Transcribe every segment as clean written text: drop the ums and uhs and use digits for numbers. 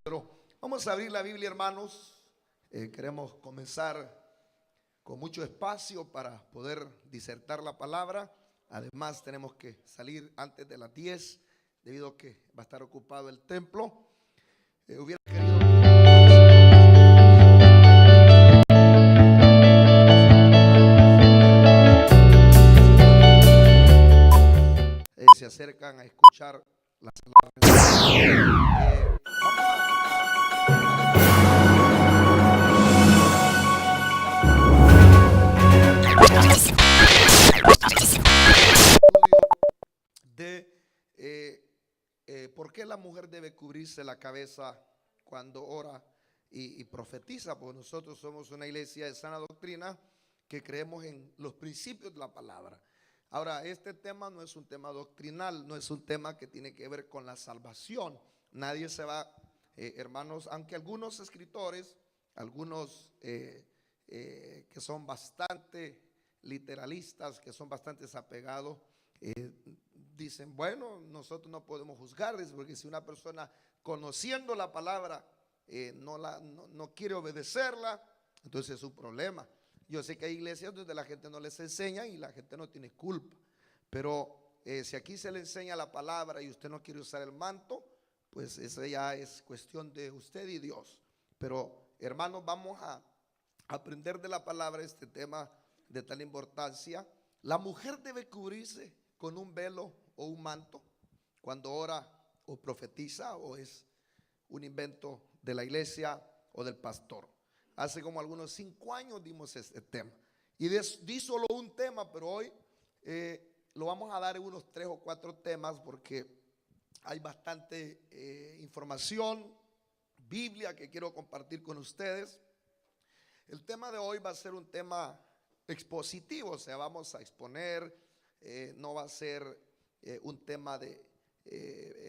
Pero vamos a abrir la Biblia, hermanos. Queremos comenzar con mucho espacio para poder disertar la palabra. Además tenemos que salir antes de las 10 debido a que va a estar ocupado el templo. Hubiera querido se acercan a escuchar las de por qué la mujer debe cubrirse la cabeza cuando ora y profetiza. Pues nosotros somos una iglesia de sana doctrina que creemos en los principios de la palabra. Ahora, este tema no es un tema doctrinal, no es un tema que tiene que ver con la salvación. Nadie se va, hermanos, aunque algunos escritores, algunos que son bastante literalistas, que son bastante desapegados, dicen, bueno, nosotros no podemos juzgarles, porque si una persona conociendo la palabra no quiere obedecerla, entonces es un problema. Yo sé que hay iglesias donde la gente no les enseña y la gente no tiene culpa, pero si aquí se le enseña la palabra y usted no quiere usar el manto, pues eso ya es cuestión de usted y Dios. Pero hermanos, vamos a aprender de la palabra este tema de tal importancia. La mujer debe cubrirse con un velo o un manto cuando ora o profetiza, o es un invento de la iglesia o del pastor. Hace como algunos 5 años dimos este tema y di solo un tema, pero hoy lo vamos a dar en unos 3 o 4 temas porque hay bastante información, Biblia que quiero compartir con ustedes. El tema de hoy va a ser un tema expositivo, o sea, vamos a exponer, no va a ser un tema de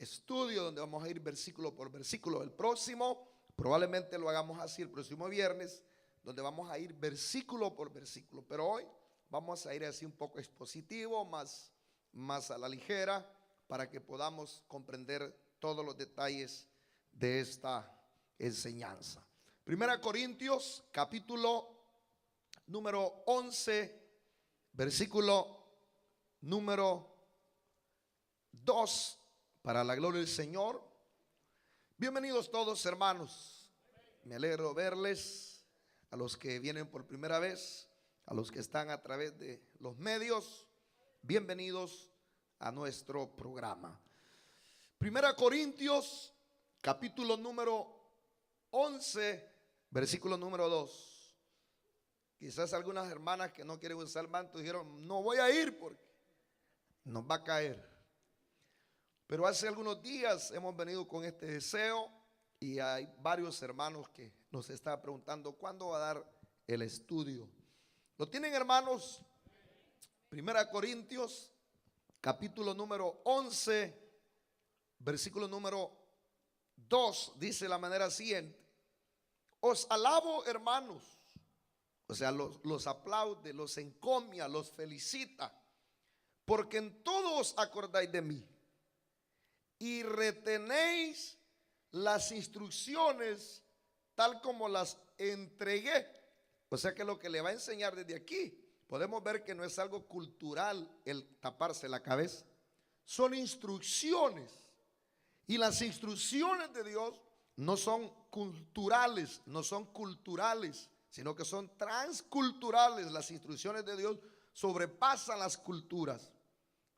estudio donde vamos a ir versículo por versículo. El próximo probablemente lo hagamos así el próximo viernes, donde vamos a ir versículo por versículo, pero hoy vamos a ir así un poco expositivo, más a la ligera, para que podamos comprender todos los detalles de esta enseñanza. Primera Corintios, capítulo número 11, versículo número 2, para la gloria del Señor. Bienvenidos todos, hermanos. Me alegro verles, a los que vienen por primera vez, a los que están a través de los medios. Bienvenidos a nuestro programa. Primera Corintios, capítulo número 11, versículo número 2. Quizás algunas hermanas que no quieren usar el manto dijeron, no voy a ir porque nos va a caer. Pero hace algunos días hemos venido con este deseo y hay varios hermanos que nos están preguntando cuándo va a dar el estudio. ¿Lo tienen, hermanos? Primera Corintios, capítulo número 11, versículo número 2, dice de la manera siguiente: os alabo, hermanos. O sea, los aplaude, los encomia, los felicita, porque en todo os acordáis de mí y retenéis las instrucciones tal como las entregué. O sea que lo que le va a enseñar desde aquí, podemos ver que no es algo cultural el taparse la cabeza, son instrucciones. Y las instrucciones de Dios no son culturales, sino que son transculturales. Las instrucciones de Dios sobrepasan las culturas.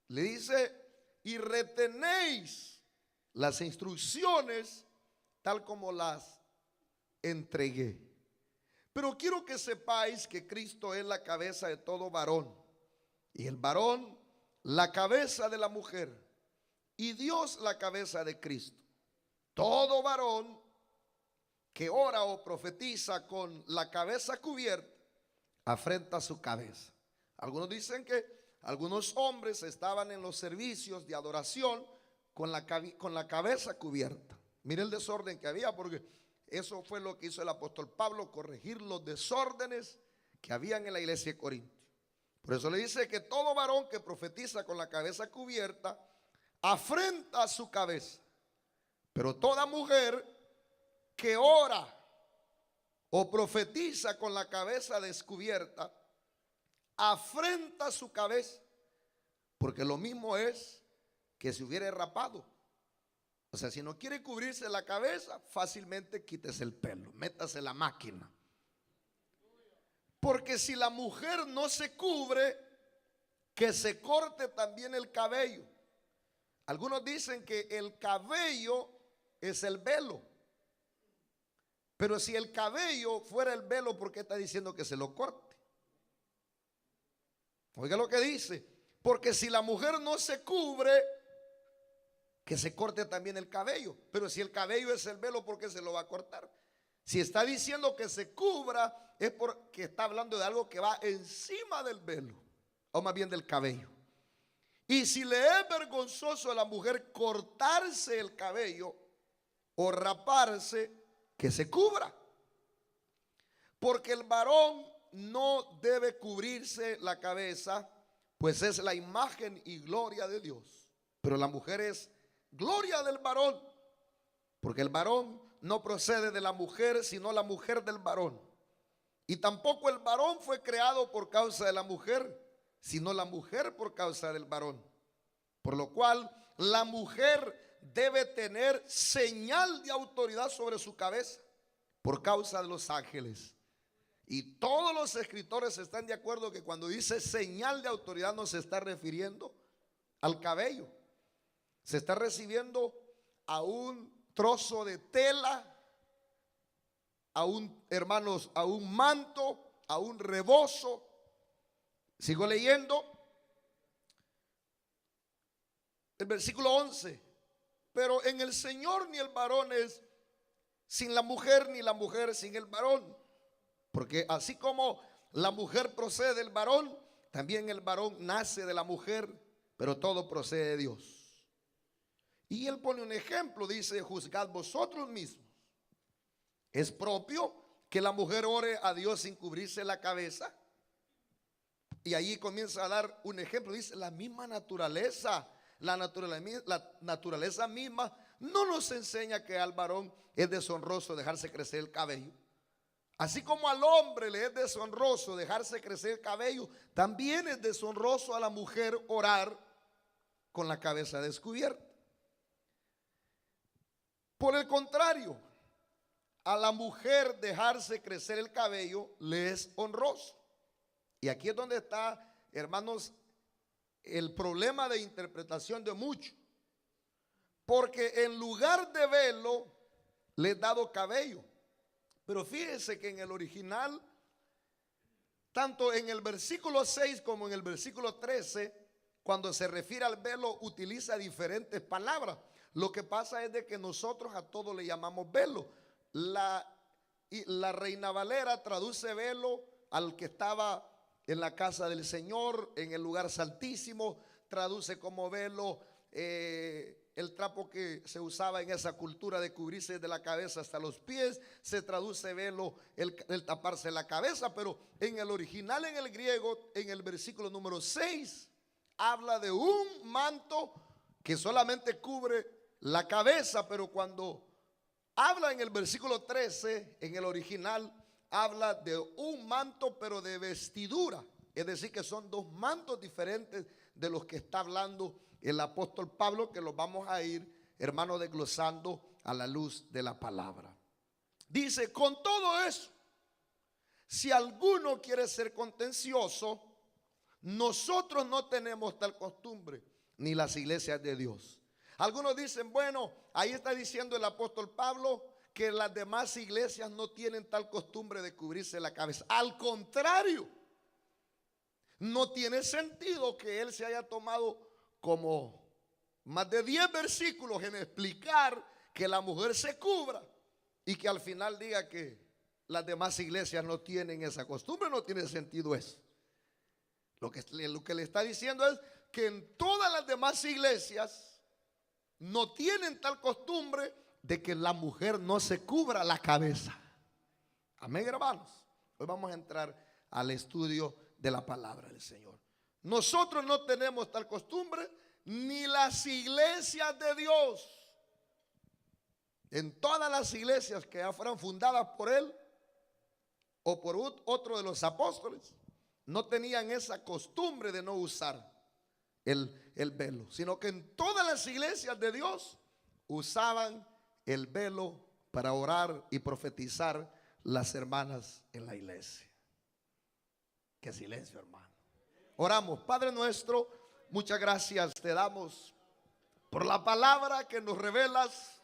Le dice, y retenéis las instrucciones tal como las entregué. Pero quiero que sepáis que Cristo es la cabeza de todo varón, y el varón la cabeza de la mujer, y Dios la cabeza de Cristo. Todo varón que ora o profetiza con la cabeza cubierta afrenta su cabeza. Algunos dicen que algunos hombres estaban en los servicios de adoración con la cabeza cubierta. Mire el desorden que había, porque eso fue lo que hizo el apóstol Pablo, corregir los desórdenes que habían en la iglesia de Corinto. Por eso le dice que todo varón que profetiza con la cabeza cubierta afrenta su cabeza, Pero toda mujer que ora o profetiza con la cabeza descubierta, afrenta su cabeza, porque lo mismo es que si hubiera rapado. O sea, si no quiere cubrirse la cabeza, fácilmente quítese el pelo, métase la máquina. Porque si la mujer no se cubre, que se corte también el cabello. Algunos dicen que el cabello es el velo. Pero si el cabello fuera el velo, ¿por qué está diciendo que se lo corte? Oiga lo que dice. Porque si la mujer no se cubre, que se corte también el cabello. Pero si el cabello es el velo, ¿por qué se lo va a cortar? Si está diciendo que se cubra, es porque está hablando de algo que va encima del velo, o más bien del cabello. Y si le es vergonzoso a la mujer cortarse el cabello o raparse, que se cubra. Porque el varón no debe cubrirse la cabeza, pues es la imagen y gloria de Dios. Pero la mujer es gloria del varón, porque el varón no procede de la mujer, sino la mujer del varón. Y tampoco el varón fue creado por causa de la mujer, sino la mujer por causa del varón. Por lo cual la mujer debe tener señal de autoridad sobre su cabeza por causa de los ángeles. Y todos los escritores están de acuerdo que cuando dice señal de autoridad no se está refiriendo al cabello. Se está recibiendo a un trozo de tela, a un, hermanos, a un manto, a un rebozo. Sigo leyendo el versículo 11. Pero en el Señor ni el varón es sin la mujer, ni la mujer sin el varón. Porque así como la mujer procede del varón, también el varón nace de la mujer, pero todo procede de Dios. Y él pone un ejemplo, dice: juzgad vosotros mismos. ¿Es propio que la mujer ore a Dios sin cubrirse la cabeza? Y ahí comienza a dar un ejemplo, dice: la misma naturaleza, la naturaleza misma no nos enseña que al varón es deshonroso dejarse crecer el cabello. Así como al hombre le es deshonroso dejarse crecer el cabello, también es deshonroso a la mujer orar con la cabeza descubierta. Por el contrario, a la mujer dejarse crecer el cabello le es honroso. Y aquí es donde está, hermanos, el problema de interpretación de muchos. Porque en lugar de velo le he dado cabello. Pero fíjense que en el original, tanto en el versículo 6 como en el versículo 13, cuando se refiere al velo, utiliza diferentes palabras. Lo que pasa es de que nosotros a todo le llamamos velo. La Reina Valera traduce velo al que estaba en la casa del Señor, en el lugar santísimo. Traduce como velo el trapo que se usaba en esa cultura de cubrirse de la cabeza hasta los pies. Se traduce velo el taparse la cabeza. Pero en el original, en el griego, en el versículo número 6, habla de un manto que solamente cubre la cabeza. Pero cuando habla en el versículo 13, en el original, habla de un manto pero de vestidura. Es decir, que son dos mantos diferentes de los que está hablando el apóstol Pablo, que los vamos a ir, hermano, desglosando a la luz de la palabra. Dice: con todo eso, si alguno quiere ser contencioso, nosotros no tenemos tal costumbre, ni las iglesias de Dios. Algunos dicen: bueno, ahí está diciendo el apóstol Pablo que las demás iglesias no tienen tal costumbre de cubrirse la cabeza. Al contrario, no tiene sentido que él se haya tomado como más de 10 versículos en explicar que la mujer se cubra y que al final diga que las demás iglesias no tienen esa costumbre. No tiene sentido eso. Lo que le está diciendo es que en todas las demás iglesias no tienen tal costumbre de que la mujer no se cubra la cabeza. Amén, hermanos. Hoy vamos a entrar al estudio de la palabra del Señor. Nosotros no tenemos tal costumbre, ni las iglesias de Dios. en todas las iglesias que ya fueran fundadas por él o por otro de los apóstoles, no tenían esa costumbre de no usar el velo, sino que en todas las iglesias de Dios usaban el velo para orar y profetizar las hermanas en la iglesia. Qué silencio, hermano. Oramos. Padre nuestro, muchas gracias te damos por la palabra que nos revelas.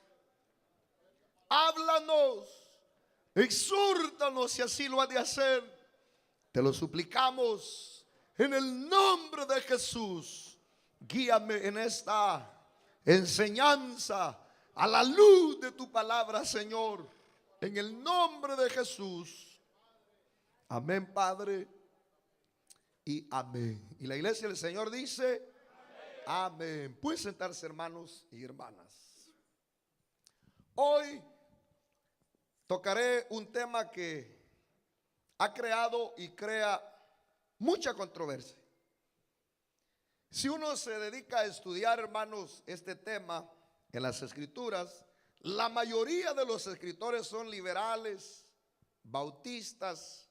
Háblanos, exhórtanos si así lo has de hacer. Te lo suplicamos en el nombre de Jesús. Guíame en esta enseñanza a la luz de tu palabra, Señor, en el nombre de Jesús. Amén, Padre, y amén. Y la iglesia del Señor dice amén. Pueden sentarse, hermanos y hermanas. Hoy tocaré un tema que ha creado y crea mucha controversia. Si uno se dedica a estudiar, hermanos, este tema en las escrituras, la mayoría de los escritores son liberales, bautistas,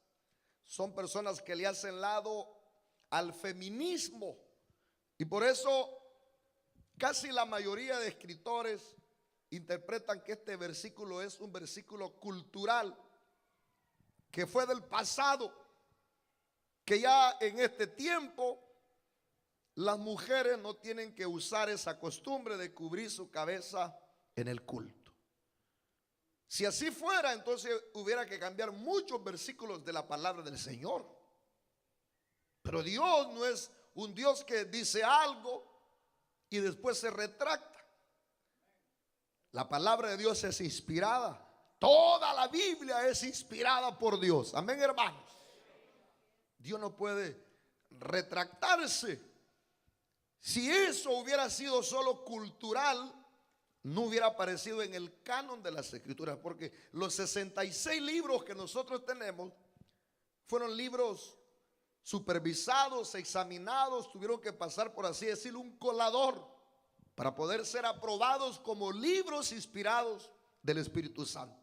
son personas que le hacen lado al feminismo, y por eso casi la mayoría de escritores interpretan que este versículo es un versículo cultural que fue del pasado, que ya en este tiempo las mujeres no tienen que usar esa costumbre de cubrir su cabeza en el culto. Si así fuera, entonces hubiera que cambiar muchos versículos de la palabra del Señor. Pero Dios no es un Dios que dice algo y después se retracta. La palabra de Dios es inspirada. Toda la Biblia es inspirada por Dios. Amén, hermanos. Dios no puede retractarse. Si eso hubiera sido solo cultural, no hubiera aparecido en el canon de las escrituras, porque los 66 libros que nosotros tenemos fueron libros supervisados, examinados, tuvieron que pasar, por así decirlo, un colador para poder ser aprobados como libros inspirados del Espíritu Santo.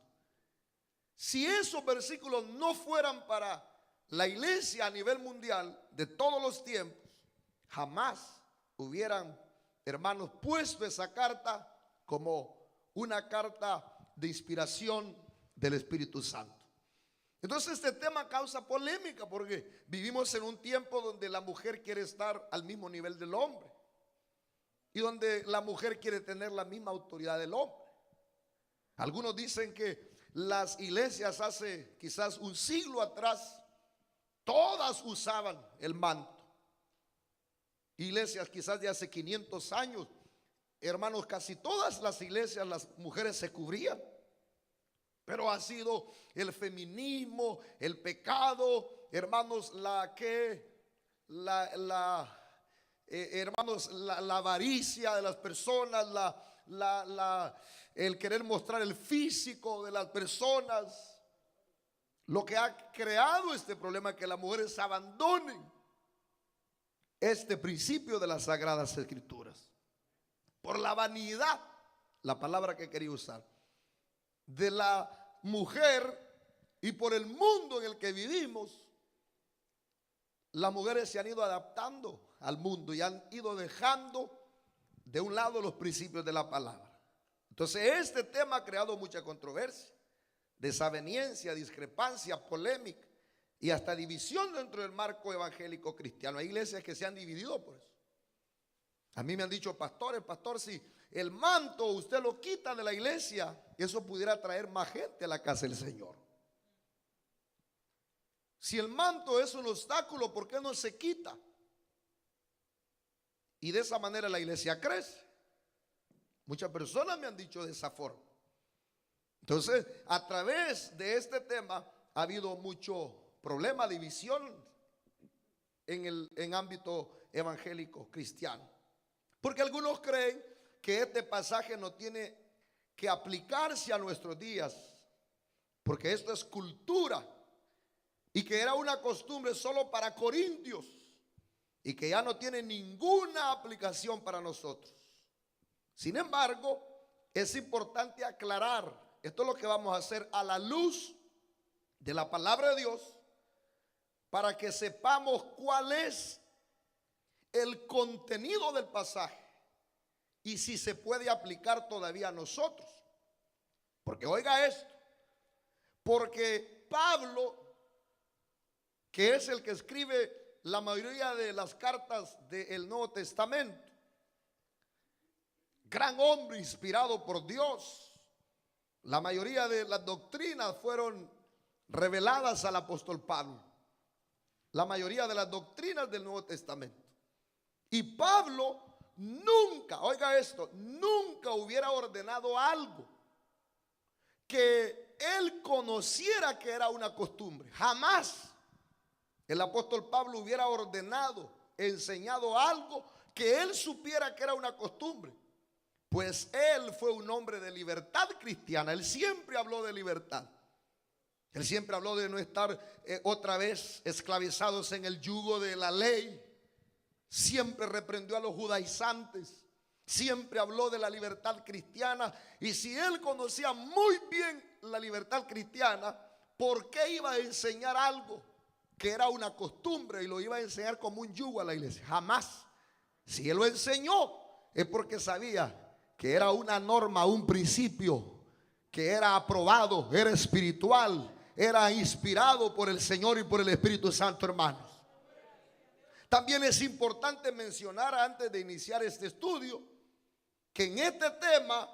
Si esos versículos no fueran para la iglesia a nivel mundial de todos los tiempos, jamás hubieran, hermanos, puesto esa carta como una carta de inspiración del Espíritu Santo. Entonces este tema causa polémica porque vivimos en un tiempo donde la mujer quiere estar al mismo nivel del hombre y donde la mujer quiere tener la misma autoridad del hombre. Algunos dicen que las iglesias hace quizás un siglo atrás todas usaban el manto. Iglesias quizás de hace 500 años, hermanos, casi todas las iglesias las mujeres se cubrían. Pero ha sido el feminismo, el pecado, hermanos, hermanos, la avaricia de las personas, el querer mostrar el físico de las personas, lo que ha creado este problema, que las mujeres abandonen este principio de las Sagradas Escrituras por la vanidad, la palabra que quería usar, de la mujer, y por el mundo en el que vivimos. Las mujeres se han ido adaptando al mundo y han ido dejando de un lado los principios de la palabra. Entonces este tema ha creado mucha controversia, desaveniencia, discrepancia, polémica y hasta división dentro del marco evangélico cristiano. Hay iglesias que se han dividido por eso. A mí me han dicho pastores, pastor, si el manto usted lo quita de la iglesia, eso pudiera traer más gente a la casa del Señor. Si el manto es un obstáculo, ¿por qué no se quita? Y de esa manera la iglesia crece. Muchas personas me han dicho de esa forma. Entonces, a través de este tema ha habido mucho problema, división en ámbito evangélico cristiano. Porque algunos creen que este pasaje no tiene que aplicarse a nuestros días, porque esto es cultura y que era una costumbre solo para corintios y que ya no tiene ninguna aplicación para nosotros. Sin embargo, es importante aclarar, esto es lo que vamos a hacer a la luz de la palabra de Dios, para que sepamos cuál es el contenido del pasaje y si se puede aplicar todavía a nosotros. Porque oiga esto, porque Pablo, que es el que escribe la mayoría de las cartas del Nuevo Testamento, gran hombre inspirado por Dios, la mayoría de las doctrinas fueron reveladas al apóstol Pablo, la mayoría de las doctrinas del Nuevo Testamento. Y Pablo nunca, oiga esto, nunca hubiera ordenado algo que él conociera que era una costumbre. Jamás el apóstol Pablo hubiera ordenado, enseñado algo que él supiera que era una costumbre. Pues él fue un hombre de libertad cristiana. Él siempre habló de libertad. Él siempre habló de no estar otra vez esclavizados en el yugo de la ley. Siempre reprendió a los judaizantes. Siempre habló de la libertad cristiana. Y si él conocía muy bien la libertad cristiana, ¿por qué iba a enseñar algo que era una costumbre y lo iba a enseñar como un yugo a la iglesia? Jamás. Si él lo enseñó, es porque sabía que era una norma, un principio que era aprobado, era espiritual, era inspirado por el Señor y por el Espíritu Santo, hermanos. También es importante mencionar, antes de iniciar este estudio, que en este tema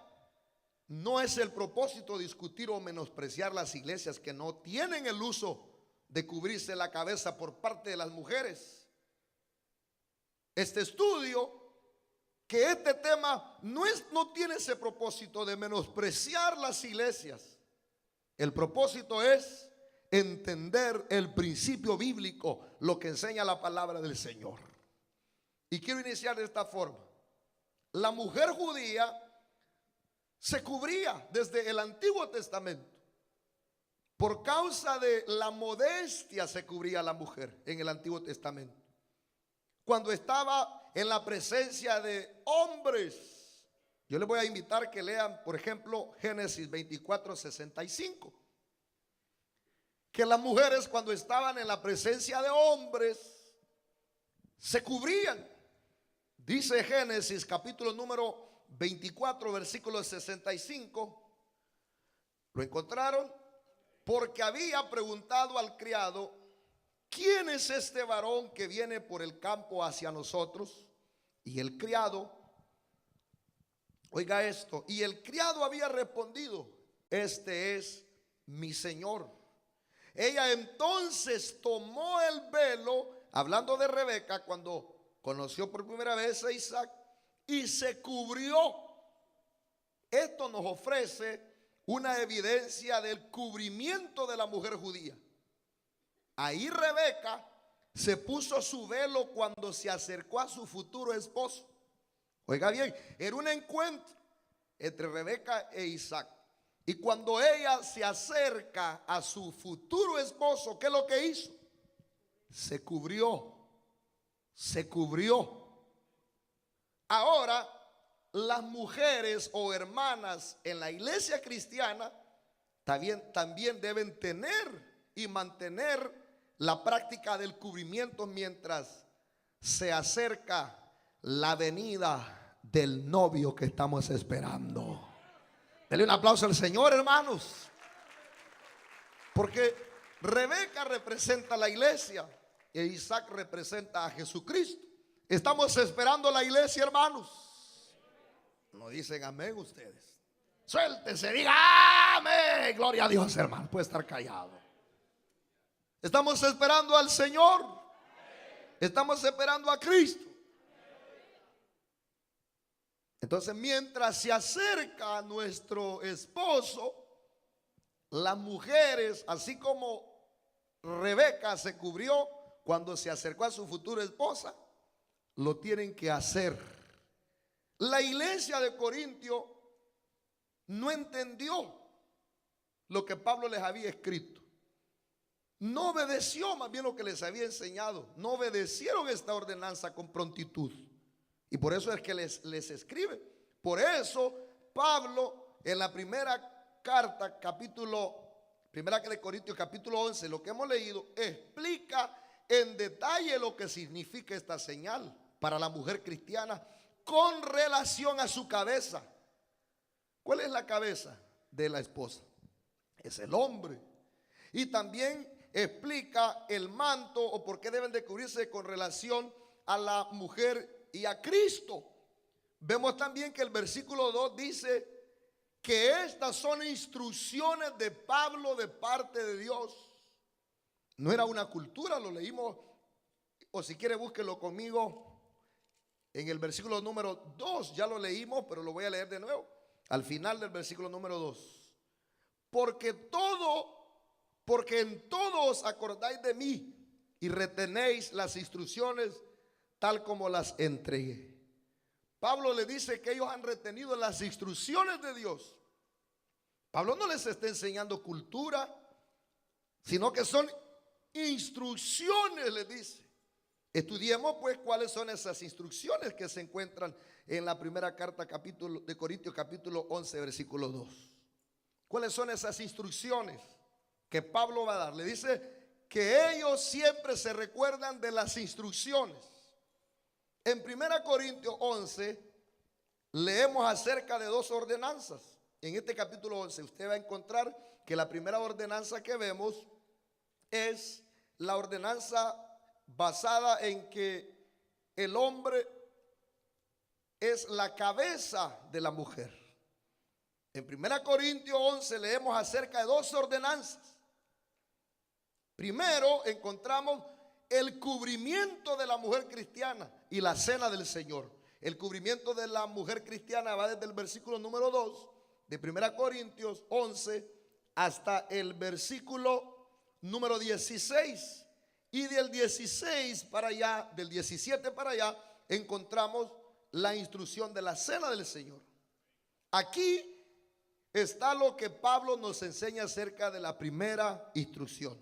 no es el propósito discutir o menospreciar las iglesias que no tienen el uso de cubrirse la cabeza por parte de las mujeres. Este estudio, que este tema no tiene ese propósito de menospreciar las iglesias. El propósito es entender el principio bíblico, lo que enseña la palabra del Señor. Y quiero iniciar de esta forma. La mujer judía se cubría desde el Antiguo Testamento. Por causa de la modestia se cubría la mujer en el Antiguo Testamento. Cuando estaba en la presencia de hombres. Yo les voy a invitar que lean, por ejemplo, Génesis 24:65. Que las mujeres, cuando estaban en la presencia de hombres, se cubrían. Dice Génesis capítulo número 24, versículo 65. ¿Lo encontraron? Porque había preguntado al criado: ¿quién es este varón que viene por el campo hacia nosotros? Y el criado, oiga esto, y el criado había respondido: este es mi señor. Ella entonces tomó el velo, hablando de Rebeca, cuando conoció por primera vez a Isaac, y se cubrió. Esto nos ofrece una evidencia del cubrimiento de la mujer judía. Ahí Rebeca se puso su velo cuando se acercó a su futuro esposo. Oiga bien, era un encuentro entre Rebeca e Isaac. Y cuando ella se acerca a su futuro esposo, ¿qué es lo que hizo? Se cubrió. Se cubrió. Ahora, las mujeres o hermanas en la iglesia cristiana también deben tener y mantener la práctica del cubrimiento mientras se acerca la venida del novio que estamos esperando. Denle un aplauso al Señor, hermanos. Porque Rebeca representa a la iglesia e Isaac representa a Jesucristo. Estamos esperando la iglesia, hermanos. No dicen amén ustedes. Suéltese, diga amén. Gloria a Dios, hermano. Puede estar callado. Estamos esperando al Señor. Estamos esperando a Cristo. Entonces, mientras se acerca a nuestro esposo, las mujeres, así como Rebeca se cubrió cuando se acercó a su futura esposa, lo tienen que hacer. La iglesia de Corintio no entendió lo que Pablo les había escrito. No obedeció más bien lo que les había enseñado. No obedecieron esta ordenanza con prontitud. Y por eso es que les escribe. Por eso Pablo en la primera carta, primera de Corintios capítulo 11, lo que hemos leído, explica en detalle lo que significa esta señal para la mujer cristiana con relación a su cabeza. ¿Cuál es la cabeza de la esposa? Es el hombre. Y también explica el manto o por qué deben de cubrirse con relación a la mujer y a Cristo. Vemos también que el versículo 2 dice que estas son instrucciones de Pablo de parte de Dios. No era una cultura, lo leímos, o si quiere búsquelo conmigo en el versículo número 2, ya lo leímos, pero lo voy a leer de nuevo, al final del versículo número 2. Porque en todo os acordáis de mí y retenéis las instrucciones tal como las entregué. Pablo le dice que ellos han retenido las instrucciones de Dios. Pablo no les está enseñando cultura, sino que son instrucciones, les dice. Estudiemos pues cuáles son esas instrucciones que se encuentran en la primera carta de Corintios capítulo 11 versículo 2. ¿Cuáles son esas instrucciones que Pablo va a dar? Le dice que ellos siempre se recuerdan de las instrucciones. En 1 Corintios 11 leemos acerca de dos ordenanzas. En este capítulo 11 usted va a encontrar que la primera ordenanza que vemos es la ordenanza basada en que el hombre es la cabeza de la mujer. En 1 Corintios 11 leemos acerca de dos ordenanzas. Primero encontramos el cubrimiento de la mujer cristiana y la cena del Señor. El cubrimiento de la mujer cristiana va desde el versículo número 2 de 1 Corintios 11 hasta el versículo número 16. Y del 16 para allá, del 17 para allá, encontramos la instrucción de la cena del Señor. Aquí está lo que Pablo nos enseña acerca de la primera instrucción.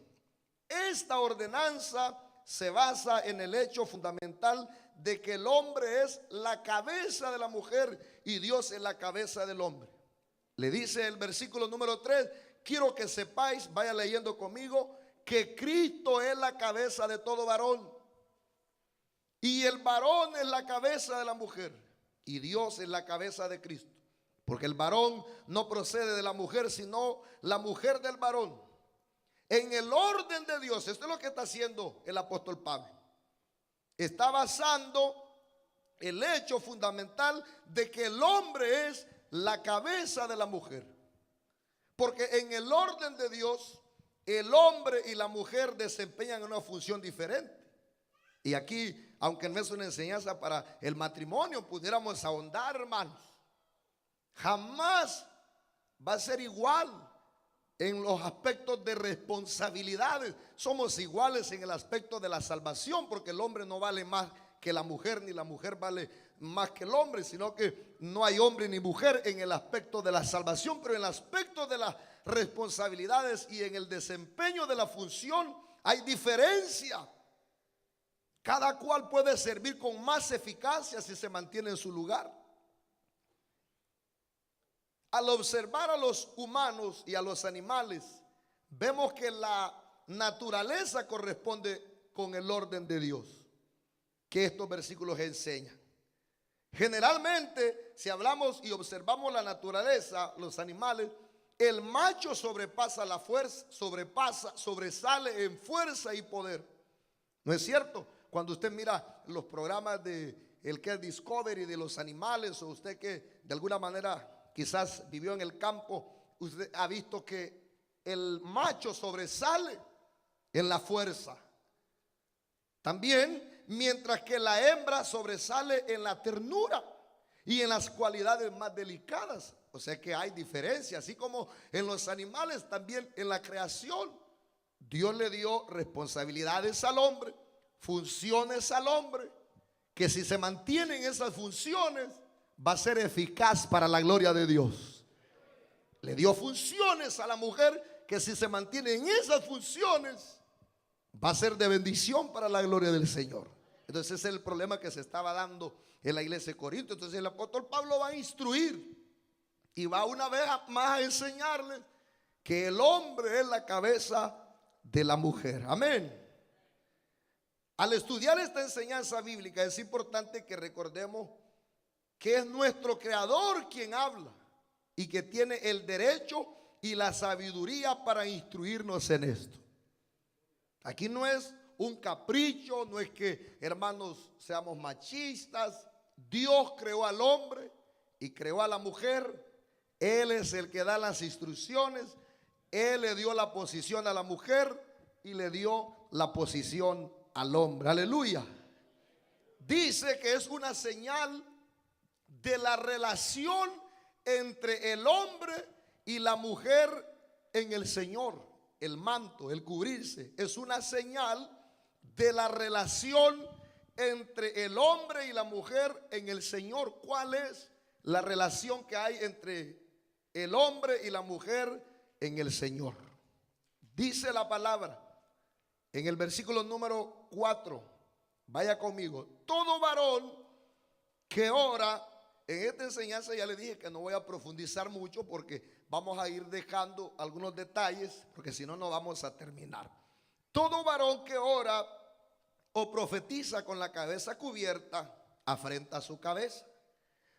Esta ordenanza se basa en el hecho fundamental de que el hombre es la cabeza de la mujer y Dios es la cabeza del hombre. Le dice el versículo número 3, quiero que sepáis, vaya leyendo conmigo, que Cristo es la cabeza de todo varón y el varón es la cabeza de la mujer y Dios es la cabeza de Cristo, porque el varón no procede de la mujer sino la mujer del varón. En el orden de Dios, esto es lo que está haciendo el apóstol Pablo. Está basando el hecho fundamental de que el hombre es la cabeza de la mujer. Porque en el orden de Dios, el hombre y la mujer desempeñan una función diferente. Y aquí, aunque no es una enseñanza para el matrimonio, pudiéramos ahondar, hermanos. Jamás va a ser igual. En los aspectos de responsabilidades somos iguales en el aspecto de la salvación, porque el hombre no vale más que la mujer, ni la mujer vale más que el hombre, sino que no hay hombre ni mujer en el aspecto de la salvación, pero en el aspecto de las responsabilidades y en el desempeño de la función hay diferencia. Cada cual puede servir con más eficacia si se mantiene en su lugar. Al observar a los humanos y a los animales, vemos que la naturaleza corresponde con el orden de Dios, que estos versículos enseñan. Generalmente, si hablamos y observamos la naturaleza, los animales, el macho sobrepasa la fuerza, sobresale en fuerza y poder. ¿No es cierto? Cuando usted mira los programas de el que es Discovery de los animales, o usted que de alguna manera quizás vivió en el campo, usted ha visto que el macho sobresale en la fuerza. También, mientras que la hembra sobresale en la ternura y en las cualidades más delicadas. O sea que hay diferencia, así como en los animales, también en la creación. Dios le dio responsabilidades al hombre, funciones al hombre, que si se mantienen esas funciones, va a ser eficaz para la gloria de Dios. Le dio funciones a la mujer que si se mantiene en esas funciones va a ser de bendición para la gloria del Señor. Entonces ese es el problema que se estaba dando en la iglesia de Corinto. Entonces el apóstol Pablo va a instruir Y va una vez más a enseñarles que el hombre es la cabeza de la mujer. Amén. Al estudiar esta enseñanza bíblica es importante que recordemos que es nuestro Creador quien habla y que tiene el derecho y la sabiduría para instruirnos en esto. Aquí no es un capricho, no es que, hermanos, seamos machistas. Dios creó al hombre y creó a la mujer. Él es el que da las instrucciones. Él le dio la posición a la mujer y le dio la posición al hombre. Aleluya. Dice que es una señal de la relación entre el hombre y la mujer en el Señor. El manto, el cubrirse, es una señal de la relación entre el hombre y la mujer en el Señor. ¿Cuál es la relación que hay entre el hombre y la mujer en el Señor? Dice la palabra en el versículo número 4. Vaya conmigo. Todo varón que ora, en esta enseñanza ya le dije que no voy a profundizar mucho porque vamos a ir dejando algunos detalles, porque si no, no vamos a terminar. Todo varón que ora o profetiza con la cabeza cubierta, afrenta su cabeza.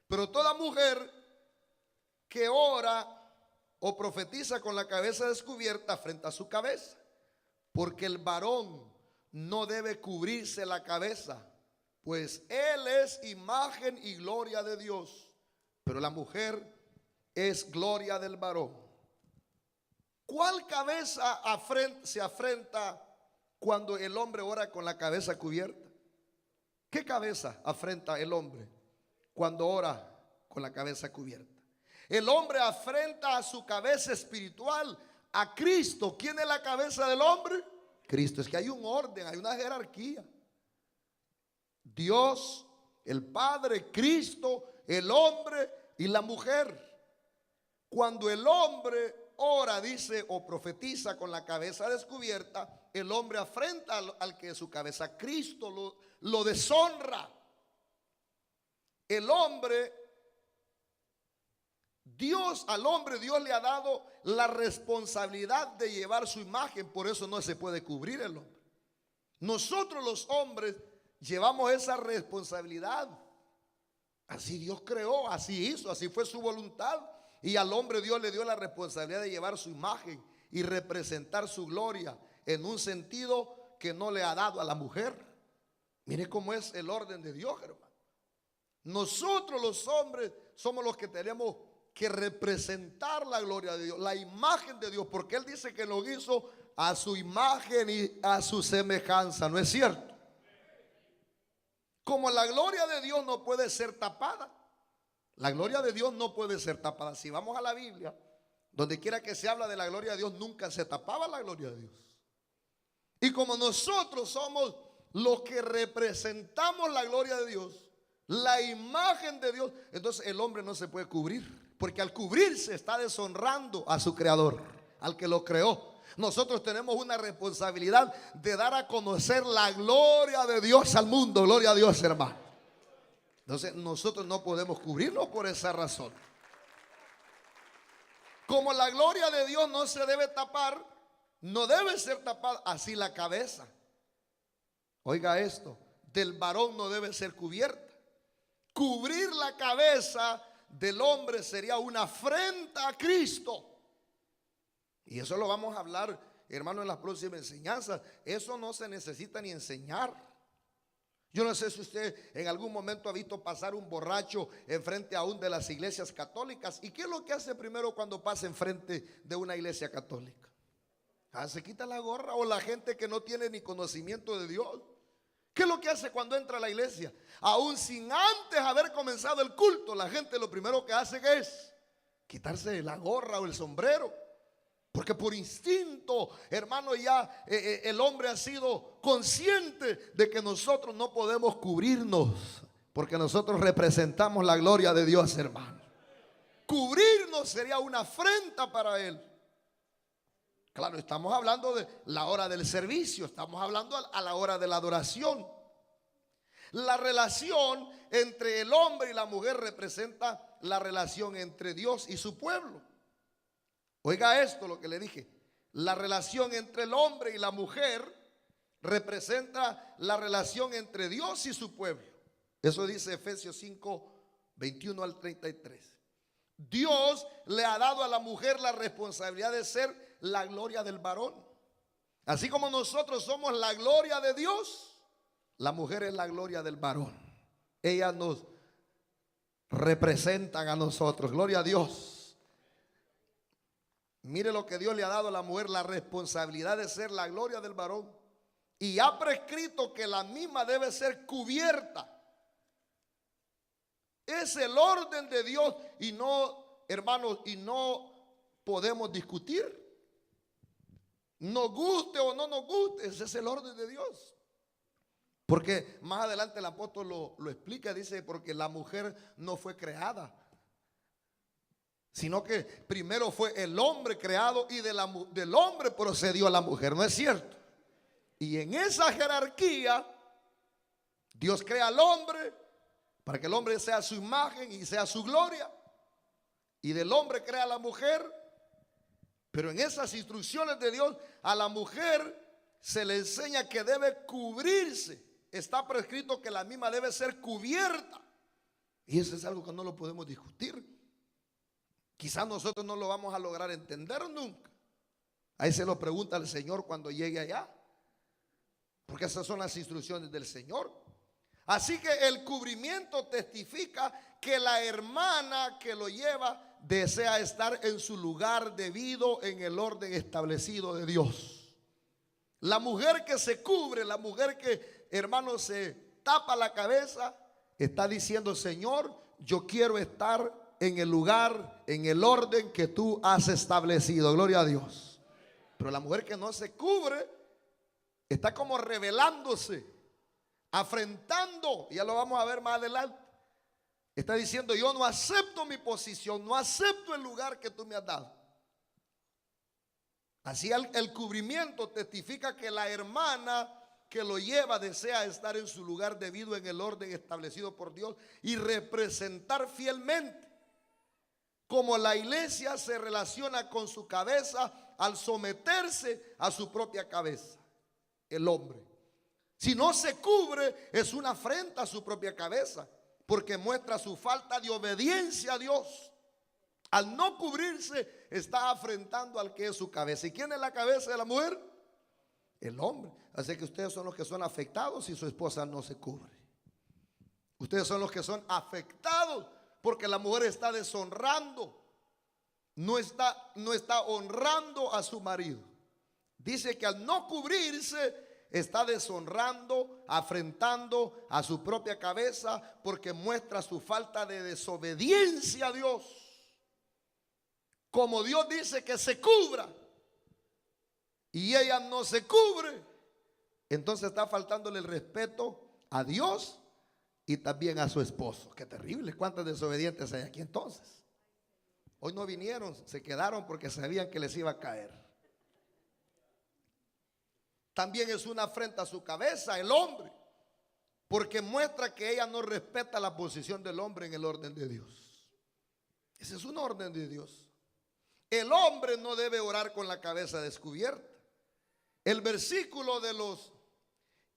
Pero toda mujer que ora o profetiza con la cabeza descubierta, afrenta su cabeza. Porque el varón no debe cubrirse la cabeza, pues él es imagen y gloria de Dios, pero la mujer es gloria del varón. ¿Cuál cabeza se afrenta cuando el hombre ora con la cabeza cubierta? ¿Qué cabeza afrenta el hombre cuando ora con la cabeza cubierta? El hombre afrenta a su cabeza espiritual, a Cristo. ¿Quién es la cabeza del hombre? Cristo. Es que hay un orden, hay una jerarquía. Dios, el Padre, Cristo, el hombre y la mujer. Cuando el hombre ora, dice, o profetiza con la cabeza descubierta, el hombre afrenta al que su cabeza, Cristo, lo deshonra. El hombre, al hombre Dios le ha dado la responsabilidad de llevar su imagen, por eso no se puede cubrir el hombre. Nosotros los hombres llevamos esa responsabilidad. Así Dios creó, así hizo, así fue su voluntad. Y al hombre Dios le dio la responsabilidad de llevar su imagen y representar su gloria en un sentido que no le ha dado a la mujer. Mire cómo es el orden de Dios, hermano. Nosotros los hombres somos los que tenemos que representar la gloria de Dios, la imagen de Dios, porque Él dice que nos hizo a su imagen y a su semejanza, ¿no es cierto? Como la gloria de Dios no puede ser tapada, la gloria de Dios no puede ser tapada. Si vamos a la Biblia, donde quiera que se habla de la gloria de Dios, nunca se tapaba la gloria de Dios. Y como nosotros somos los que representamos la gloria de Dios, la imagen de Dios, entonces el hombre no se puede cubrir, porque al cubrirse está deshonrando a su creador, al que lo creó. Nosotros tenemos una responsabilidad de dar a conocer la gloria de Dios al mundo. Gloria a Dios, hermano. Entonces nosotros no podemos cubrirnos por esa razón. Como la gloria de Dios no se debe tapar, no debe ser tapada, así la cabeza. Oiga esto, del varón no debe ser cubierta. Cubrir la cabeza del hombre sería una afrenta a Cristo. Y eso lo vamos a hablar, hermano, en las próximas enseñanzas. Eso no se necesita ni enseñar. Yo no sé si usted en algún momento ha visto pasar un borracho enfrente aún de las iglesias católicas. ¿Y qué es lo que hace primero cuando pasa enfrente de una iglesia católica? Se quita la gorra. O la gente que no tiene ni conocimiento de Dios, ¿qué es lo que hace cuando entra a la iglesia? Aún sin antes haber comenzado el culto, la gente lo primero que hace es quitarse la gorra o el sombrero. Porque por instinto, hermano, ya el hombre ha sido consciente de que nosotros no podemos cubrirnos, porque nosotros representamos la gloria de Dios, hermano. Cubrirnos sería una afrenta para Él. Claro, estamos hablando de la hora del servicio, estamos hablando a la hora de la adoración. La relación entre el hombre y la mujer representa la relación entre Dios y su pueblo. Oiga esto, lo que le dije. La relación entre el hombre y la mujer representa la relación entre Dios y su pueblo. Eso dice Efesios 5, 21 al 33. Dios le ha dado a la mujer la responsabilidad de ser la gloria del varón. Así como nosotros somos la gloria de Dios, la mujer es la gloria del varón. Ellas nos representan a nosotros. Gloria a Dios. Mire lo que Dios le ha dado a la mujer, la responsabilidad de ser la gloria del varón. Y ha prescrito que la misma debe ser cubierta. Es el orden de Dios y no, hermanos, y no podemos discutir. Nos guste o no nos guste, ese es el orden de Dios. Porque más adelante el apóstol lo explica, dice, porque la mujer no fue creada, sino que primero fue el hombre creado y del hombre procedió la mujer, ¿no es cierto? Y en esa jerarquía, Dios crea al hombre para que el hombre sea su imagen y sea su gloria. Y del hombre crea a la mujer. Pero en esas instrucciones de Dios, a la mujer se le enseña que debe cubrirse. Está prescrito que la misma debe ser cubierta. Y eso es algo que no lo podemos discutir. Quizás nosotros no lo vamos a lograr entender nunca. Ahí se lo pregunta al Señor cuando llegue allá. Porque esas son las instrucciones del Señor. Así que el cubrimiento testifica que la hermana que lo lleva desea estar en su lugar debido en el orden establecido de Dios. La mujer que se cubre, la mujer que, hermano, se tapa la cabeza, está diciendo: Señor, yo quiero estar en el lugar, en el orden que tú has establecido. Gloria a Dios. Pero la mujer que no se cubre está como rebelándose, afrentando, ya lo vamos a ver más adelante. Está diciendo: yo no acepto mi posición, no acepto el lugar que tú me has dado. Así el cubrimiento testifica que la hermana que lo lleva desea estar en su lugar debido en el orden establecido por Dios y representar fielmente como la iglesia se relaciona con su cabeza al someterse a su propia cabeza, el hombre. Si no se cubre, es una afrenta a su propia cabeza, porque muestra su falta de obediencia a Dios. Al no cubrirse, está afrentando al que es su cabeza. ¿Y quién es la cabeza de la mujer? El hombre. Así que ustedes son los que son afectados si su esposa no se cubre. Ustedes son los que son afectados porque la mujer está deshonrando, no está honrando a su marido. Dice que al no cubrirse está deshonrando, afrentando a su propia cabeza, porque muestra su falta de desobediencia a Dios. Como Dios dice que se cubra y ella no se cubre, entonces está faltándole el respeto a Dios y también a su esposo. Qué terrible, cuántos desobedientes hay aquí entonces. Hoy no vinieron, se quedaron porque sabían que les iba a caer. También es una afrenta a su cabeza el hombre, porque muestra que ella no respeta la posición del hombre en el orden de Dios. Ese es un orden de Dios. El hombre no debe orar con la cabeza descubierta. El versículo de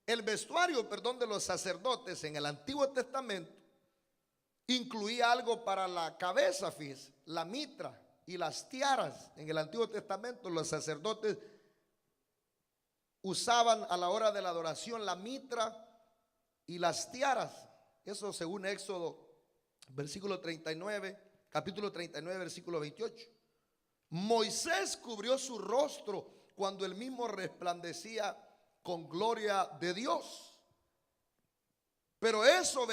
el vestuario, de los sacerdotes en el Antiguo Testamento incluía algo para la cabeza, fíjese, la mitra y las tiaras. En el Antiguo Testamento los sacerdotes usaban a la hora de la adoración la mitra y las tiaras. Eso según Éxodo, versículo 39, capítulo 39, versículo 28. Moisés cubrió su rostro cuando él mismo resplandecía con gloria de Dios. Pero ese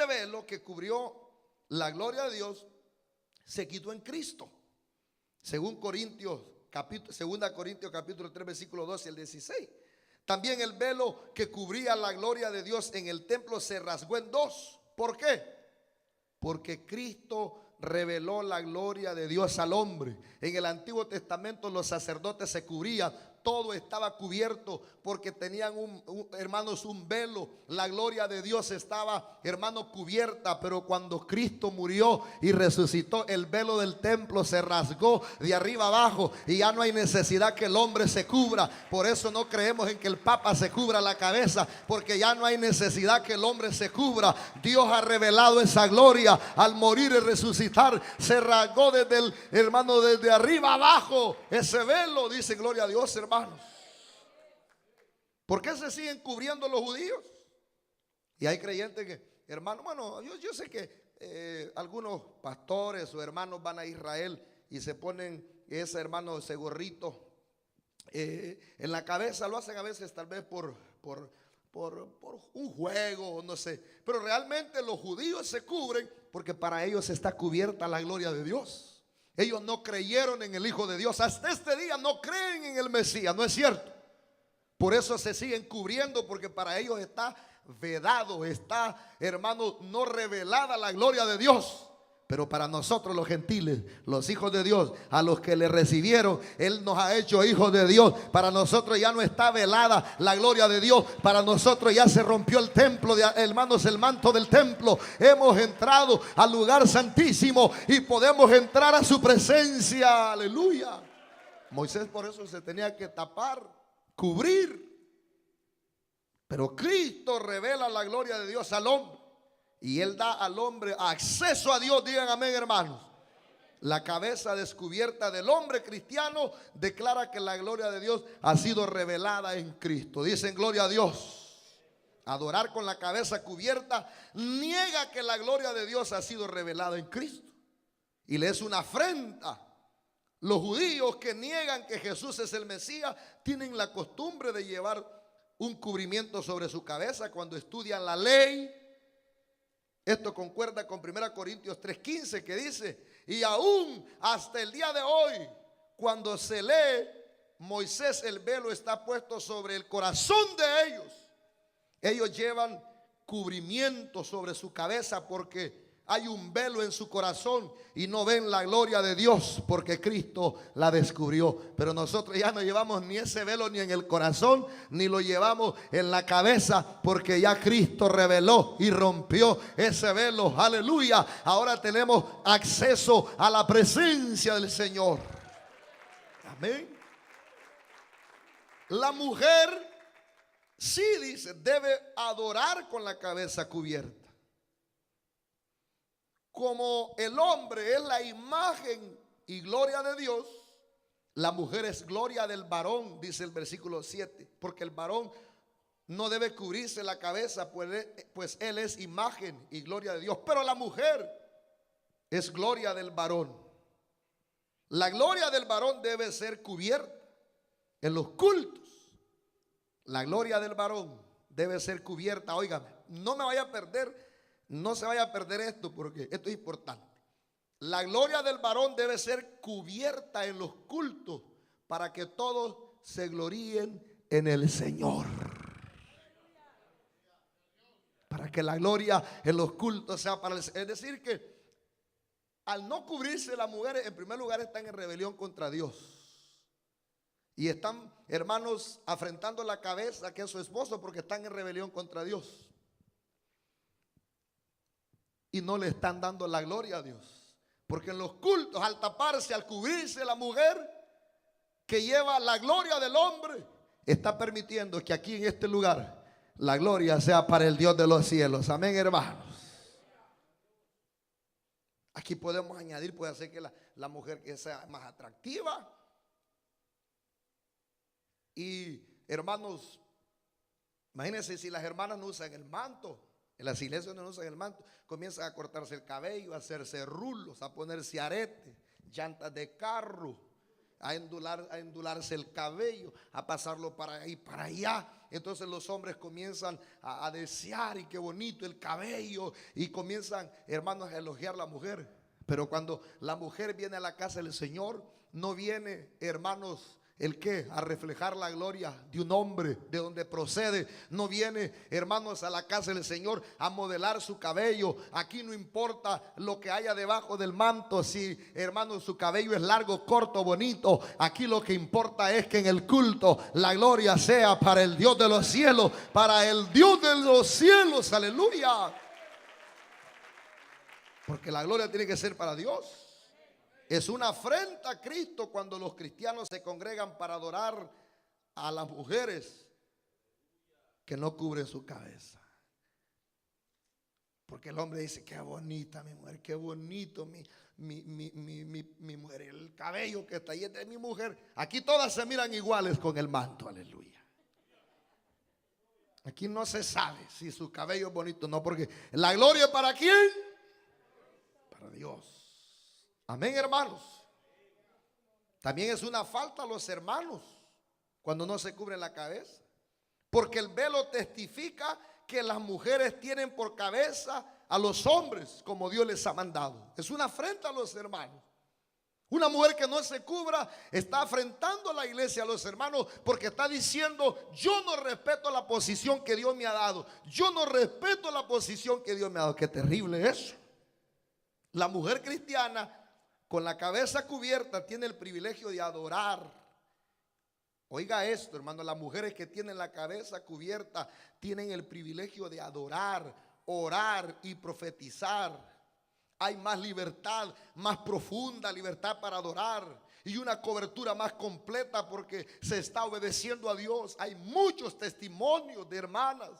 velo que cubrió la gloria de Dios se quitó en Cristo. Según Corintios, segunda Corintios capítulo 3 versículo 12 al 16. También el velo que cubría la gloria de Dios en el templo se rasgó en dos. ¿Por qué? Porque Cristo reveló la gloria de Dios al hombre. En el Antiguo Testamento los sacerdotes se cubrían, todo estaba cubierto porque tenían hermanos, un velo. La gloria de Dios estaba, hermanos, cubierta. Pero cuando Cristo murió y resucitó, el velo del templo se rasgó de arriba abajo y ya no hay necesidad que el hombre se cubra. Por eso no creemos en que el Papa se cubra la cabeza, porque ya no hay necesidad que el hombre se cubra. Dios ha revelado esa gloria al morir y resucitar. Se rasgó desde el, hermano, desde arriba abajo ese velo. Dice gloria a Dios, hermano. ¿Por qué se siguen cubriendo los judíos? Y hay creyentes que, hermano, bueno, yo sé que algunos pastores o hermanos van a Israel y se ponen ese, hermano, ese gorrito en la cabeza. Lo hacen a veces tal vez por un juego, no sé. Pero realmente los judíos se cubren porque para ellos está cubierta la gloria de Dios. Ellos no creyeron en el Hijo de Dios. Hasta este día no creen en el Mesías, ¿no es cierto? Por eso se siguen cubriendo, porque para ellos está vedado, está, hermano, no revelada la gloria de Dios. Pero para nosotros los gentiles, los hijos de Dios, a los que le recibieron, Él nos ha hecho hijos de Dios. Para nosotros ya no está velada la gloria de Dios. Para nosotros ya se rompió el templo, hermanos, el manto del templo. Hemos entrado al lugar santísimo y podemos entrar a su presencia. Aleluya. Moisés por eso se tenía que tapar, cubrir. Pero Cristo revela la gloria de Dios al hombre. Y Él da al hombre acceso a Dios. Digan amén, hermanos. La cabeza descubierta del hombre cristiano declara que la gloria de Dios ha sido revelada en Cristo. Dicen gloria a Dios. Adorar con la cabeza cubierta niega que la gloria de Dios ha sido revelada en Cristo. Y le es una afrenta. Los judíos que niegan que Jesús es el Mesías tienen la costumbre de llevar un cubrimiento sobre su cabeza cuando estudian la ley. Esto concuerda con 1 Corintios 3:15, que dice: y aún hasta el día de hoy, cuando se lee Moisés, el velo está puesto sobre el corazón de ellos. Ellos llevan cubrimiento sobre su cabeza porque hay un velo en su corazón y no ven la gloria de Dios porque Cristo la descubrió. Pero nosotros ya no llevamos ni ese velo ni en el corazón, ni lo llevamos en la cabeza, porque ya Cristo reveló y rompió ese velo. Aleluya. Ahora tenemos acceso a la presencia del Señor. Amén. La mujer, sí, dice, debe adorar con la cabeza cubierta. Como el hombre es la imagen y gloria de Dios, la mujer es gloria del varón, dice el versículo 7. Porque el varón no debe cubrirse la cabeza, pues él es imagen y gloria de Dios. Pero la mujer es gloria del varón. La gloria del varón debe ser cubierta en los cultos. La gloria del varón debe ser cubierta. Óigame, no me vaya a perder. No se vaya a perder esto, porque esto es importante. La gloria del varón debe ser cubierta en los cultos para que todos se gloríen en el Señor. Para que la gloria en los cultos sea para el Señor. Es decir que al no cubrirse las mujeres, en primer lugar están en rebelión contra Dios. Y están, hermanos, afrentando la cabeza que es su esposo porque están en rebelión contra Dios. Y no le están dando la gloria a Dios. Porque en los cultos, al taparse, al cubrirse la mujer que lleva la gloria del hombre, está permitiendo que aquí en este lugar la gloria sea para el Dios de los cielos. Amén, hermanos. Aquí podemos añadir, puede ser que la mujer que sea más atractiva. Y hermanos, imagínense si las hermanas no usan el manto. En las iglesias no usan el manto, comienzan a cortarse el cabello, a hacerse rulos, a ponerse aretes, llantas de carro, a endularse el cabello, a pasarlo para ahí, para allá. Entonces los hombres comienzan a desear, y qué bonito el cabello, y comienzan, hermanos, a elogiar a la mujer. Pero cuando la mujer viene a la casa del Señor, no viene, hermanos, ¿El qué? A reflejar la gloria de un hombre de donde procede. No viene, hermanos, a la casa del Señor a modelar su cabello. Aquí no importa lo que haya debajo del manto, si, hermanos, su cabello es largo, corto, bonito. Aquí lo que importa es que en el culto la gloria sea para el Dios de los cielos, para el Dios de los cielos. Aleluya. Porque la gloria tiene que ser para Dios. Es una afrenta a Cristo cuando los cristianos se congregan para adorar a las mujeres que no cubren su cabeza. Porque el hombre dice: qué bonita mi mujer, qué bonito mi mujer, el cabello que está ahí es de mi mujer. Aquí todas se miran iguales con el manto, aleluya. Aquí no se sabe si su cabello es bonito o no, porque la gloria, ¿para quién? Para Dios. Amén, hermanos. También es una falta a los hermanos cuando no se cubren la cabeza, porque el velo testifica que las mujeres tienen por cabeza a los hombres como Dios les ha mandado. Es una afrenta a los hermanos. Una mujer que no se cubra está afrentando a la iglesia, a los hermanos, porque está diciendo: yo no respeto la posición que Dios me ha dado. Yo no respeto la posición que Dios me ha dado. Qué terrible eso. La mujer cristiana con la cabeza cubierta tiene el privilegio de adorar. Oiga esto, hermano, las mujeres que tienen la cabeza cubierta tienen el privilegio de adorar, orar y profetizar. Hay más libertad, más profunda libertad para adorar y una cobertura más completa porque se está obedeciendo a Dios. Hay muchos testimonios de hermanas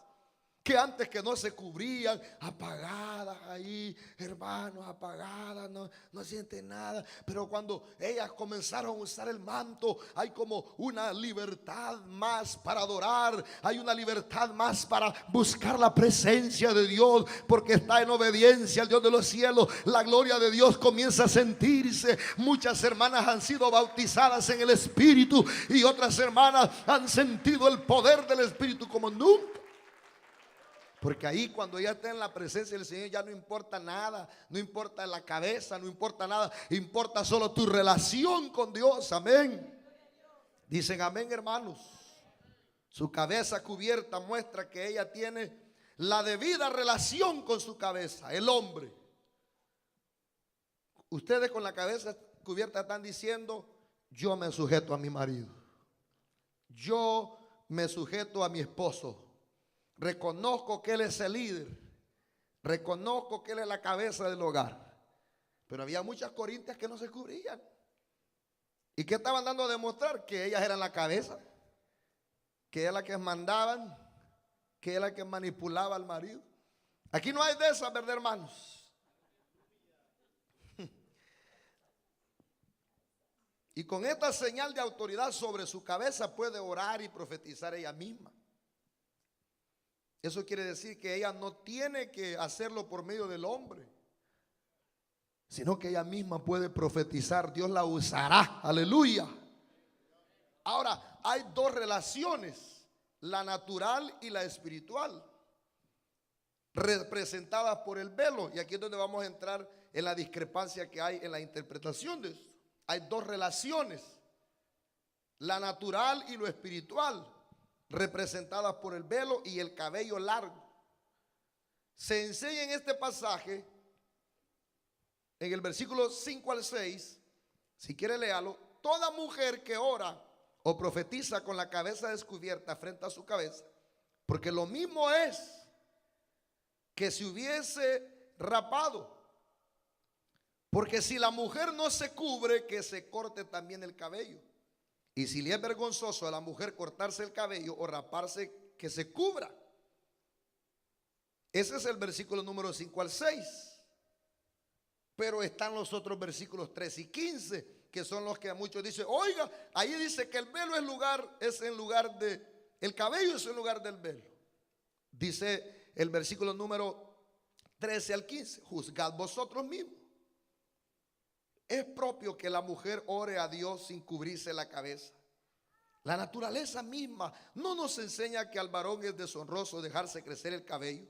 que antes que no se cubrían, apagadas ahí, hermanos, apagadas, no sienten nada. Pero cuando ellas comenzaron a usar el manto, hay como una libertad más para adorar. Hay una libertad más para buscar la presencia de Dios, porque está en obediencia al Dios de los cielos. La gloria de Dios comienza a sentirse. Muchas hermanas han sido bautizadas en el Espíritu y otras hermanas han sentido el poder del Espíritu como nunca. Porque ahí cuando ya está en la presencia del Señor ya no importa nada, no importa la cabeza, no importa nada, importa solo tu relación con Dios. Amén. Dicen amén, hermanos. Su cabeza cubierta muestra que ella tiene la debida relación con su cabeza, el hombre. Ustedes con la cabeza cubierta están diciendo: yo me sujeto a mi marido, yo me sujeto a mi esposo. Reconozco que él es el líder. Reconozco que él es la cabeza del hogar. Pero había muchas corintias que no se cubrían. ¿Y qué estaban dando a demostrar? Que ellas eran la cabeza, que ellas las que mandaban, que ella la que manipulaba al marido. Aquí no hay de esas, ¿verdad, hermanos? Y con esta señal de autoridad sobre su cabeza puede orar y profetizar ella misma. Eso quiere decir que ella no tiene que hacerlo por medio del hombre, sino que ella misma puede profetizar. Dios la usará, aleluya. Ahora, hay dos relaciones, la natural y la espiritual, representadas por el velo. Y aquí es donde vamos a entrar en la discrepancia que hay en la interpretación de esto. Hay dos relaciones, la natural y lo espiritual, representadas por el velo y el cabello largo. Se enseña en este pasaje, en el versículo 5 al 6, si quiere léalo: toda mujer que ora o profetiza con la cabeza descubierta frente a su cabeza, porque lo mismo es que si hubiese rapado. Porque si la mujer no se cubre, que se corte también el cabello. Y si le es vergonzoso a la mujer cortarse el cabello o raparse, que se cubra. Ese es el versículo número 5 al 6. Pero están los otros versículos 3 y 15, que son los que a muchos dicen: oiga, ahí dice que el velo es en lugar de, el cabello es en lugar del velo. Dice el versículo número 13 al 15: juzgad vosotros mismos. Es propio que la mujer ore a Dios sin cubrirse la cabeza. La naturaleza misma no nos enseña que al varón es deshonroso dejarse crecer el cabello.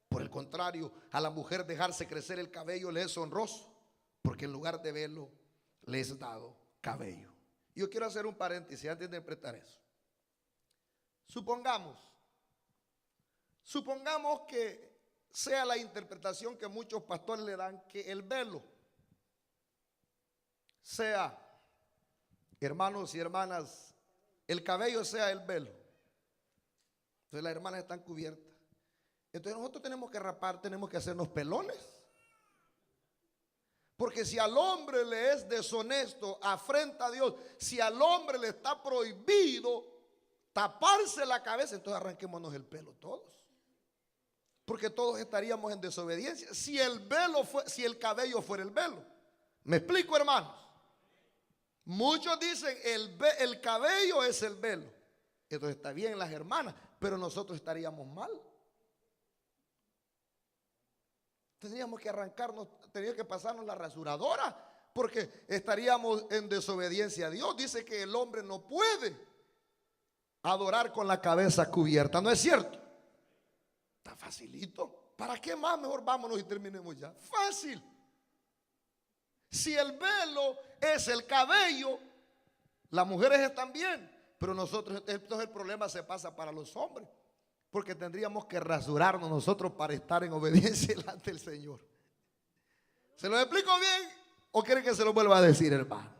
Por el contrario, a la mujer dejarse crecer el cabello le es honroso, porque en lugar de velo le es dado cabello. Yo quiero hacer un paréntesis antes de interpretar eso. Supongamos que sea la interpretación que muchos pastores le dan, que el velo sea, hermanos y hermanas, el cabello sea el velo. Entonces las hermanas están cubiertas. Entonces nosotros tenemos que rapar, tenemos que hacernos pelones. Porque si al hombre le es deshonesto, afrenta a Dios, si al hombre le está prohibido taparse la cabeza, entonces arranquémonos el pelo todos. Porque todos estaríamos en desobediencia si si el cabello fuera el velo. ¿Me explico, hermanos? Muchos dicen el cabello es el velo. Entonces está bien las hermanas, pero nosotros estaríamos mal. Tendríamos que arrancarnos, tendríamos que pasarnos la rasuradora, porque estaríamos en desobediencia a Dios. Dice que el hombre no puede adorar con la cabeza cubierta, ¿no es cierto? Está facilito. ¿Para qué más? Mejor vámonos y terminemos ya. Fácil. Si el velo es el cabello, las mujeres están bien, pero nosotros, entonces el problema se pasa para los hombres, porque tendríamos que rasurarnos nosotros para estar en obediencia delante del Señor. ¿Se lo explico bien o quieren que se lo vuelva a decir, hermano?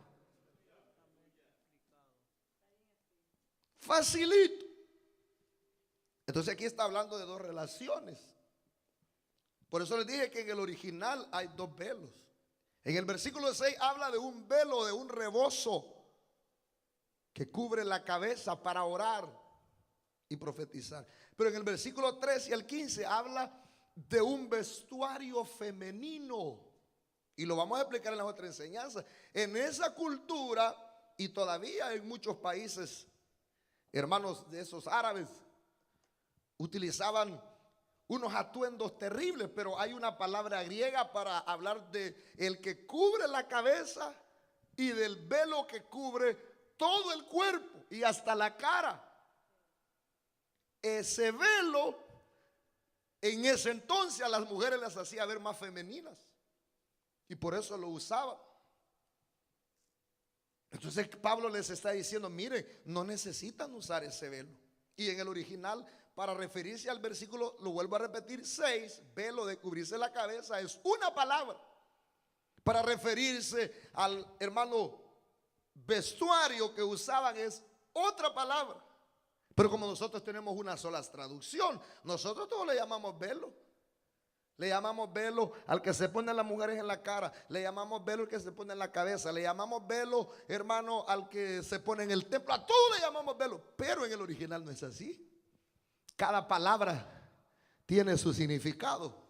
Facilito. Entonces aquí está hablando de dos relaciones. Por eso les dije que en el original hay dos velos. En el versículo 6 habla de un velo, de un rebozo que cubre la cabeza para orar y profetizar. Pero en el versículo 3 y el 15 habla de un vestuario femenino. Y lo vamos a explicar en la otra enseñanza. En esa cultura y todavía en muchos países, hermanos de esos árabes, utilizaban unos atuendos terribles, pero hay una palabra griega para hablar de el que cubre la cabeza y del velo que cubre todo el cuerpo y hasta la cara. Ese velo en ese entonces a las mujeres las hacía ver más femeninas y por eso lo usaban. Entonces Pablo les está diciendo, miren, no necesitan usar ese velo. Y en el original, para referirse al versículo, lo vuelvo a repetir, 6, velo de cubrirse la cabeza, es una palabra. Para referirse al, hermano, vestuario que usaban es otra palabra. Pero como nosotros tenemos una sola traducción, nosotros todos le llamamos velo. Le llamamos velo al que se pone las mujeres en la cara. Le llamamos velo al que se pone en la cabeza. Le llamamos velo, hermano, al que se pone en el templo. A todos le llamamos velo. Pero en el original no es así. Cada palabra tiene su significado.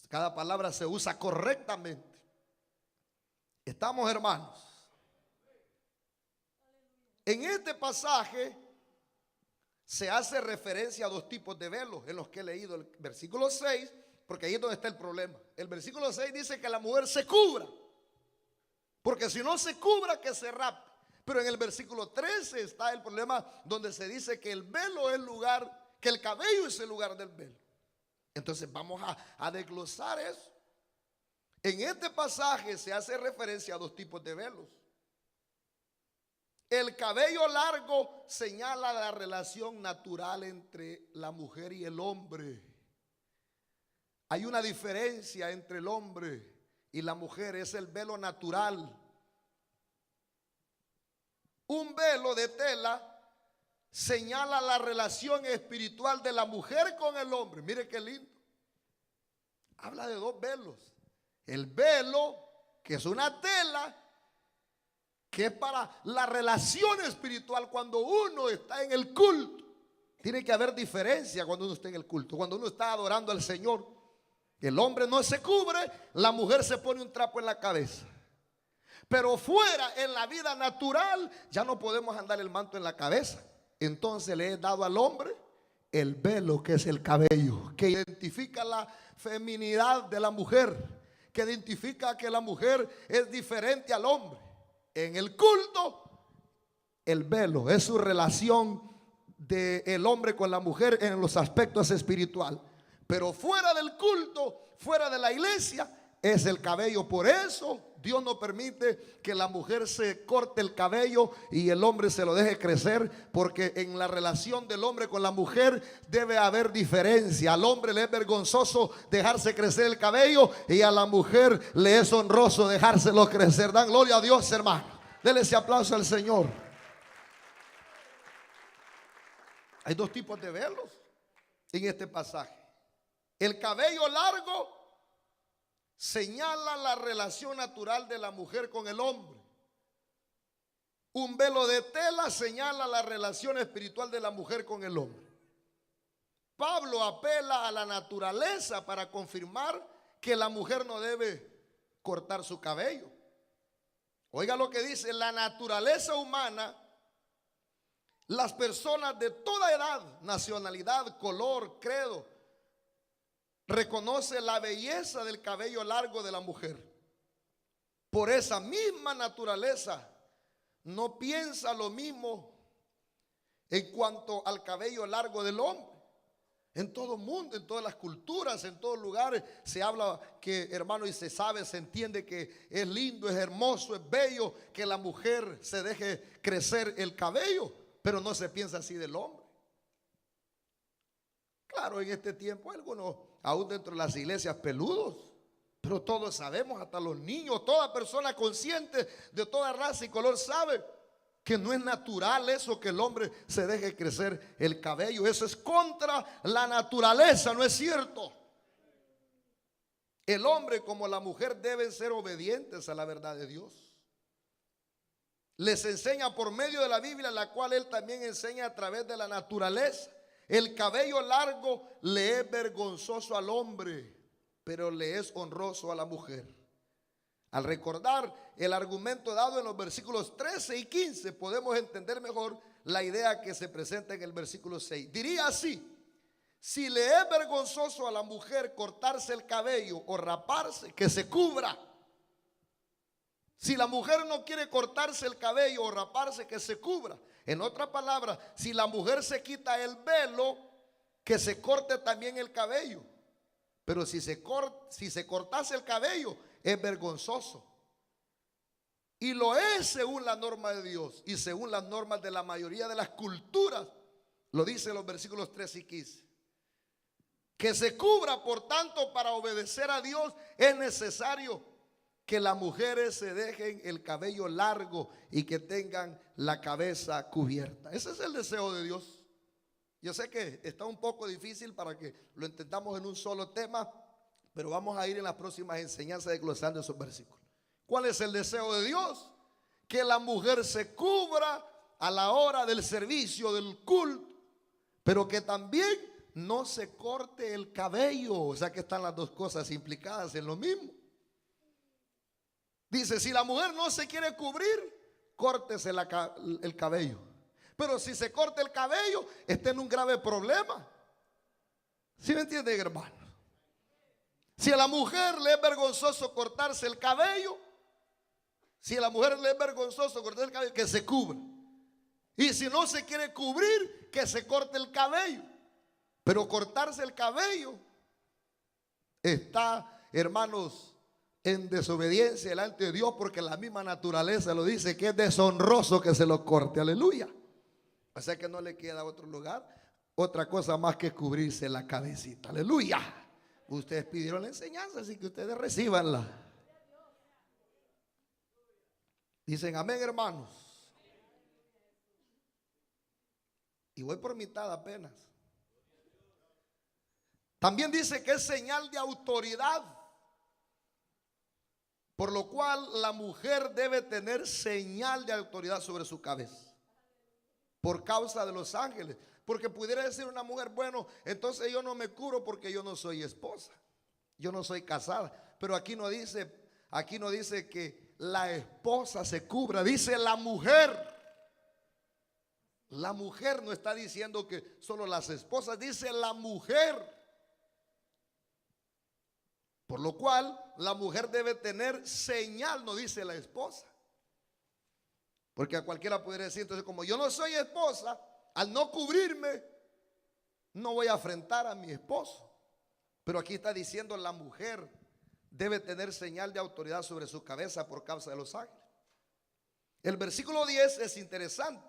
Cada palabra se usa correctamente. ¿Estamos, hermanos? En este pasaje se hace referencia a dos tipos de velos en los que he leído el versículo 6, porque ahí es donde está el problema. El versículo 6 dice que la mujer se cubra, porque si no se cubra, que se rape. Pero en el versículo 13 está el problema donde se dice que el velo es el lugar, que el cabello es el lugar del velo. Entonces vamos a desglosar eso. En este pasaje se hace referencia a dos tipos de velos. El cabello largo señala la relación natural entre la mujer y el hombre. Hay una diferencia entre el hombre y la mujer, es el velo natural. Un velo de tela señala la relación espiritual de la mujer con el hombre. Mire qué lindo. Habla de dos velos. El velo, que es una tela, que es para la relación espiritual cuando uno está en el culto. Tiene que haber diferencia cuando uno está en el culto. Cuando uno está adorando al Señor, el hombre no se cubre, la mujer se pone un trapo en la cabeza. Pero fuera, en la vida natural, ya no podemos andar el manto en la cabeza. Entonces le he dado al hombre el velo, que es el cabello, que identifica la feminidad de la mujer, que identifica que la mujer es diferente al hombre. En el culto, el velo es su relación del hombre con la mujer en los aspectos espirituales. Pero fuera del culto, fuera de la iglesia, es el cabello. Por eso Dios no permite que la mujer se corte el cabello y el hombre se lo deje crecer, porque en la relación del hombre con la mujer debe haber diferencia. Al hombre le es vergonzoso dejarse crecer el cabello y a la mujer le es honroso dejárselo crecer. Dan gloria a Dios, hermano. Denle ese aplauso al Señor. Hay dos tipos de velos en este pasaje. El cabello largo señala la relación natural de la mujer con el hombre. Un velo de tela señala la relación espiritual de la mujer con el hombre. Pablo apela a la naturaleza para confirmar que la mujer no debe cortar su cabello. Oiga lo que dice: la naturaleza humana, las personas de toda edad, nacionalidad, color, credo, reconoce la belleza del cabello largo de la mujer. Por esa misma naturaleza, no piensa lo mismo en cuanto al cabello largo del hombre. En todo el mundo, en todas las culturas, en todos lugares se habla que, hermano, y se sabe, se entiende que es lindo, es hermoso, es bello que la mujer se deje crecer el cabello, pero no se piensa así del hombre. Claro, en este tiempo algunos, aún dentro de las iglesias, peludos, pero todos sabemos, hasta los niños, toda persona consciente de toda raza y color sabe que no es natural eso, que el hombre se deje crecer el cabello. Eso es contra la naturaleza, no es cierto. El hombre como la mujer deben ser obedientes a la verdad de Dios. Les enseña por medio de la Biblia, la cual él también enseña a través de la naturaleza. El cabello largo le es vergonzoso al hombre, pero le es honroso a la mujer. Al recordar el argumento dado en los versículos 13 y 15, podemos entender mejor la idea que se presenta en el versículo 6. Diría así: si le es vergonzoso a la mujer cortarse el cabello o raparse, que se cubra. Si la mujer no quiere cortarse el cabello o raparse, que se cubra. En otras palabras, si la mujer se quita el velo, que se corte también el cabello. Pero si se cortase el cabello, es vergonzoso. Y lo es según la norma de Dios y según las normas de la mayoría de las culturas. Lo dice en los versículos 13 y 15. Que se cubra, por tanto, para obedecer a Dios es necesario que las mujeres se dejen el cabello largo y que tengan la cabeza cubierta. Ese es el deseo de Dios. Yo sé que está un poco difícil para que lo entendamos en un solo tema, pero vamos a ir en las próximas enseñanzas desglosando esos versículos. ¿Cuál es el deseo de Dios? Que la mujer se cubra a la hora del servicio, del culto, pero que también no se corte el cabello. O sea que están las dos cosas implicadas en lo mismo. Dice: si la mujer no se quiere cubrir, córtese el cabello. Pero si se corta el cabello, está en un grave problema. ¿Sí me entienden, hermano? Si a la mujer le es vergonzoso cortarse el cabello, si a la mujer le es vergonzoso cortarse el cabello, que se cubra. Y si no se quiere cubrir, que se corte el cabello. Pero cortarse el cabello está, hermanos, en desobediencia delante de Dios, porque la misma naturaleza lo dice, que es deshonroso que se lo corte. Aleluya. O sea que no le queda otro lugar, otra cosa más que cubrirse la cabecita. Aleluya. Ustedes pidieron la enseñanza, así que ustedes recíbanla. Dicen amén, hermanos. Y voy por mitad apenas. También dice que es señal de autoridad, por lo cual la mujer debe tener señal de autoridad sobre su cabeza, por causa de los ángeles. Porque pudiera decir una mujer: bueno, entonces yo no me cubro porque yo no soy esposa, yo no soy casada. Pero aquí no dice que la esposa se cubra, dice la mujer. La mujer, no está diciendo que solo las esposas, dice la mujer. Por lo cual la mujer debe tener señal, no dice la esposa. Porque a cualquiera pudiera decir: entonces, como yo no soy esposa, al no cubrirme, no voy a afrentar a mi esposo. Pero aquí está diciendo la mujer debe tener señal de autoridad sobre su cabeza por causa de los ángeles. El versículo 10 es interesante.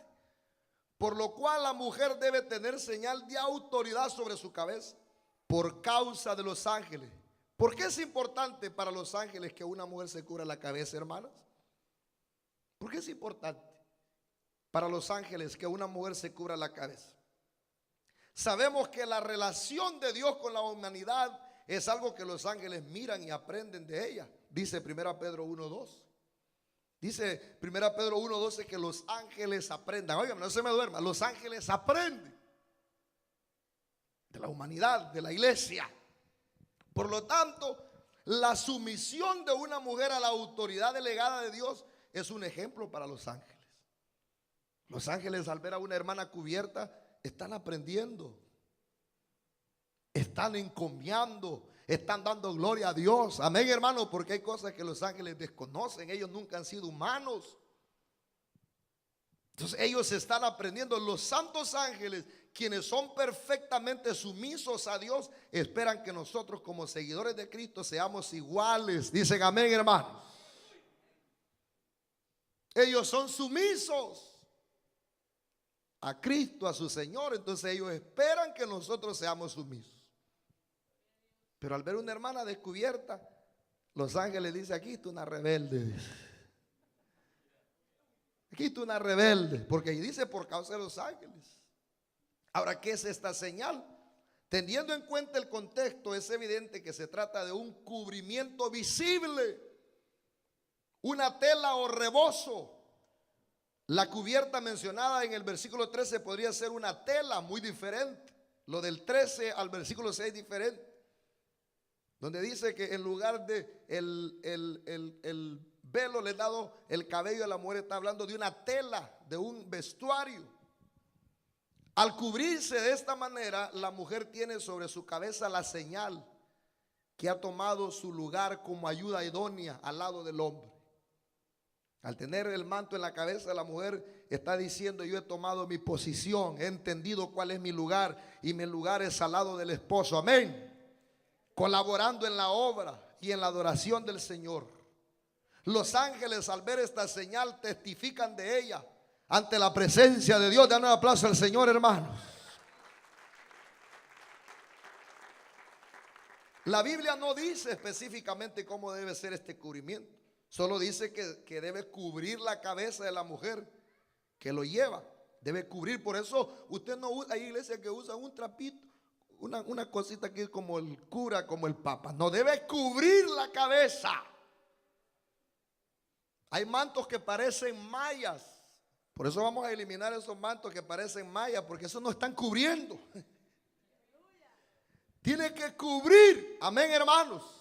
Por lo cual la mujer debe tener señal de autoridad sobre su cabeza por causa de los ángeles. ¿Por qué es importante para los ángeles que una mujer se cubra la cabeza, hermanos? ¿Por qué es importante para los ángeles que una mujer se cubra la cabeza? Sabemos que la relación de Dios con la humanidad es algo que los ángeles miran y aprenden de ella. Dice 1 Pedro 1:2. Dice 1 Pedro 1:12 que los ángeles aprendan. Oigan, no se me duerma. Los ángeles aprenden de la humanidad, de la iglesia. Por lo tanto, la sumisión de una mujer a la autoridad delegada de Dios es un ejemplo para los ángeles. Los ángeles, al ver a una hermana cubierta, están aprendiendo, están encomiando, están dando gloria a Dios. Amén, hermano, porque hay cosas que los ángeles desconocen. Ellos nunca han sido humanos. Entonces ellos están aprendiendo. Los santos ángeles, quienes son perfectamente sumisos a Dios, esperan que nosotros como seguidores de Cristo seamos iguales. Dicen amén, hermano. Ellos son sumisos a Cristo, a su Señor. Entonces ellos esperan que nosotros seamos sumisos. Pero al ver una hermana descubierta, los ángeles dicen: aquí está una rebelde. Aquí está una rebelde. Porque dice por causa de los ángeles. Ahora, ¿qué es esta señal? Teniendo en cuenta el contexto, es evidente que se trata de un cubrimiento visible, una tela o rebozo. La cubierta mencionada en el versículo 13 podría ser una tela muy diferente. Lo del 13 al versículo 6 es diferente, donde dice que en lugar de el velo le dado el cabello a la mujer, está hablando de una tela, de un vestuario. Al cubrirse de esta manera, la mujer tiene sobre su cabeza la señal que ha tomado su lugar como ayuda idónea al lado del hombre. Al tener el manto en la cabeza, la mujer está diciendo: yo he tomado mi posición, he entendido cuál es mi lugar, y mi lugar es al lado del esposo. Amén. Colaborando en la obra y en la adoración del Señor. Los ángeles, al ver esta señal, testifican de ella ante la presencia de Dios. Dan un aplauso al Señor, hermanos. La Biblia no dice específicamente cómo debe ser este cubrimiento. Solo dice que debe cubrir la cabeza de la mujer que lo lleva. Debe cubrir. Por eso usted no usa, hay iglesias que usan un trapito, una cosita que es como el cura, como el papa. No, debe cubrir la cabeza. Hay mantos que parecen mallas. Por eso vamos a eliminar esos mantos que parecen mallas, porque esos no están cubriendo. Tiene que cubrir. Amén, hermanos.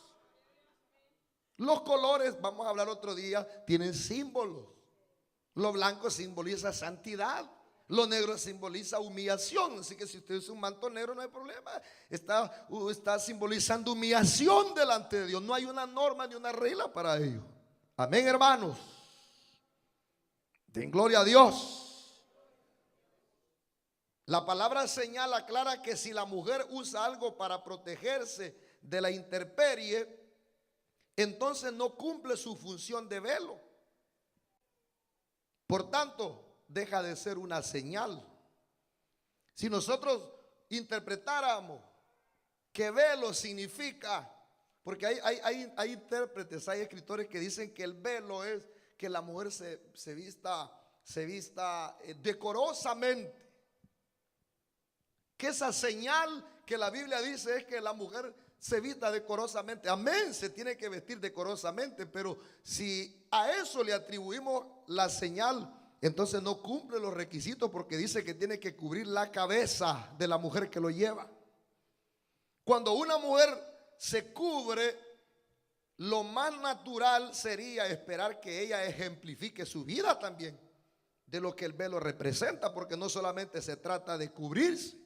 Los colores, vamos a hablar otro día, tienen símbolos. Lo blanco simboliza santidad. Lo negro simboliza humillación. Así que si usted usa un manto negro no hay problema. Está simbolizando humillación delante de Dios. No hay una norma ni una regla para ello. Amén, hermanos. Den gloria a Dios. La palabra señal aclara que si la mujer usa algo para protegerse de la intemperie, entonces no cumple su función de velo. Por tanto, deja de ser una señal. Si nosotros interpretáramos que velo significa, porque hay intérpretes, hay escritores que dicen que el velo es que la mujer se vista decorosamente. Que esa señal que la Biblia dice es que la mujer se vista decorosamente. Amén, se tiene que vestir decorosamente. Pero si a eso le atribuimos la señal, entonces no cumple los requisitos, porque dice que tiene que cubrir la cabeza de la mujer que lo lleva. Cuando una mujer se cubre, lo más natural sería esperar que ella ejemplifique su vida también de lo que el velo representa, porque no solamente se trata de cubrirse.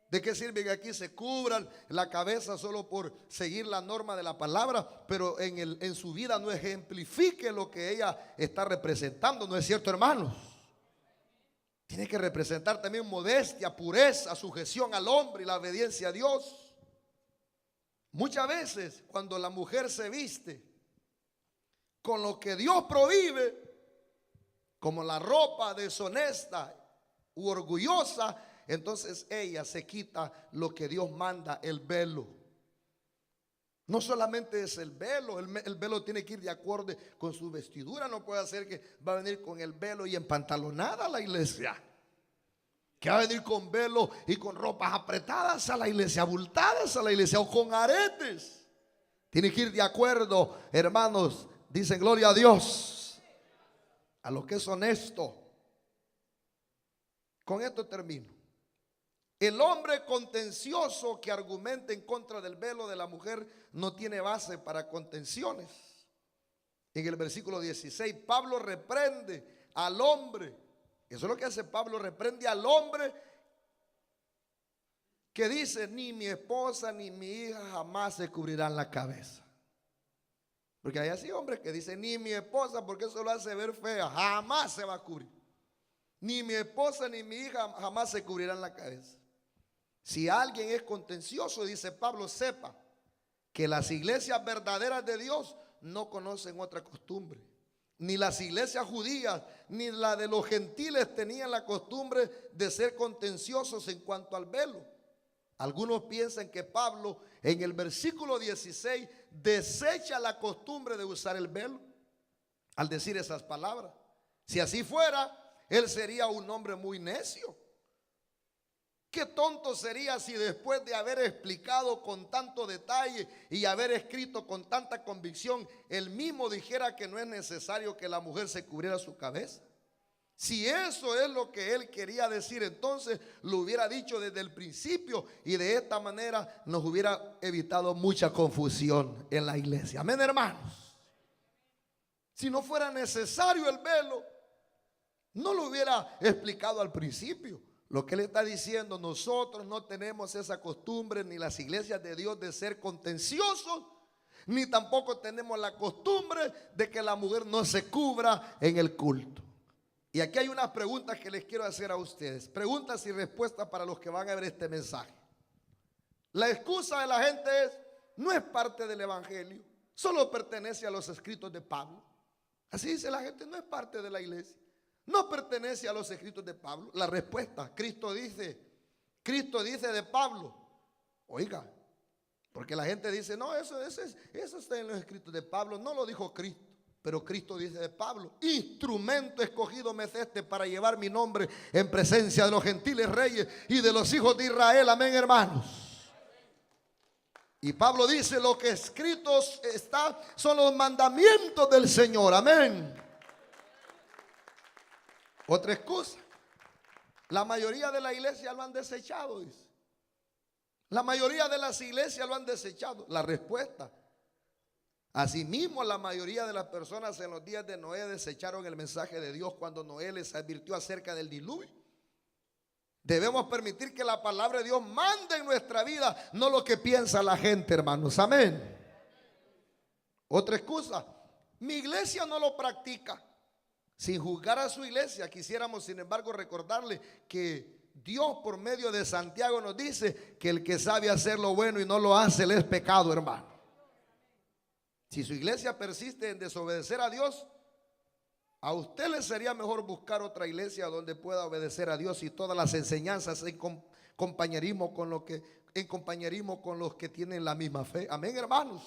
¿De qué sirve que aquí se cubran la cabeza solo por seguir la norma de la palabra, pero en su vida no ejemplifique lo que ella está representando? ¿No es cierto, hermanos? Tiene que representar también modestia, pureza, sujeción al hombre y la obediencia a Dios. Muchas veces cuando la mujer se viste con lo que Dios prohíbe, como la ropa deshonesta u orgullosa, entonces ella se quita lo que Dios manda, el velo. No solamente es el velo, el velo tiene que ir de acuerdo con su vestidura. No puede ser que va a venir con el velo y empantalonada a la iglesia, que va a venir con velo y con ropas apretadas a la iglesia, abultadas a la iglesia, o con aretes. Tiene que ir de acuerdo, hermanos, dicen gloria a Dios, a lo que es honesto. Con esto termino. El hombre contencioso que argumenta en contra del velo de la mujer no tiene base para contenciones. En el versículo 16, Pablo reprende al hombre. Eso es lo que hace Pablo, reprende al hombre que dice: ni mi esposa ni mi hija jamás se cubrirán la cabeza. Porque hay así hombres que dicen: ni mi esposa, porque eso lo hace ver fea, jamás se va a cubrir. Ni mi esposa ni mi hija jamás se cubrirán la cabeza. Si alguien es contencioso, dice Pablo, sepa que las iglesias verdaderas de Dios no conocen otra costumbre. Ni las iglesias judías ni la de los gentiles tenían la costumbre de ser contenciosos en cuanto al velo. Algunos piensan que Pablo en el versículo 16 desecha la costumbre de usar el velo al decir esas palabras. Si así fuera, él sería un hombre muy necio. Qué tonto sería si después de haber explicado con tanto detalle y haber escrito con tanta convicción, él mismo dijera que no es necesario que la mujer se cubriera su cabeza. Si eso es lo que él quería decir, entonces lo hubiera dicho desde el principio, y de esta manera nos hubiera evitado mucha confusión en la iglesia. Amén, hermanos. Si no fuera necesario el velo, no lo hubiera explicado al principio. Lo que él está diciendo: nosotros no tenemos esa costumbre, ni las iglesias de Dios, de ser contenciosos, ni tampoco tenemos la costumbre de que la mujer no se cubra en el culto. Y aquí hay unas preguntas que les quiero hacer a ustedes, preguntas y respuestas para los que van a ver este mensaje. La excusa de la gente no es parte del evangelio, solo pertenece a los escritos de Pablo. Así dice la gente: no es parte de la iglesia, no pertenece a los escritos de Pablo. La respuesta: Cristo dice de Pablo. Oiga, porque la gente dice: no, eso está en los escritos de Pablo. No lo dijo Cristo, pero Cristo dice de Pablo: instrumento escogido me es este para llevar mi nombre en presencia de los gentiles reyes y de los hijos de Israel. Amén, hermanos. Y Pablo dice: lo que escritos está son los mandamientos del Señor. Amén. Otra excusa: la mayoría de la iglesia lo han desechado, dice. La mayoría de las iglesias lo han desechado. La respuesta: asimismo, la mayoría de las personas en los días de Noé desecharon el mensaje de Dios cuando Noé les advirtió acerca del diluvio. Debemos permitir que la palabra de Dios mande en nuestra vida, no lo que piensa la gente, hermanos. Amén. Otra excusa: mi iglesia no lo practica. Sin juzgar a su iglesia, quisiéramos sin embargo recordarle que Dios por medio de Santiago nos dice que el que sabe hacer lo bueno y no lo hace, le es pecado, hermano. Si su iglesia persiste en desobedecer a Dios, a usted le sería mejor buscar otra iglesia donde pueda obedecer a Dios y todas las enseñanzas en compañerismo con los que tienen la misma fe. Amén, hermanos.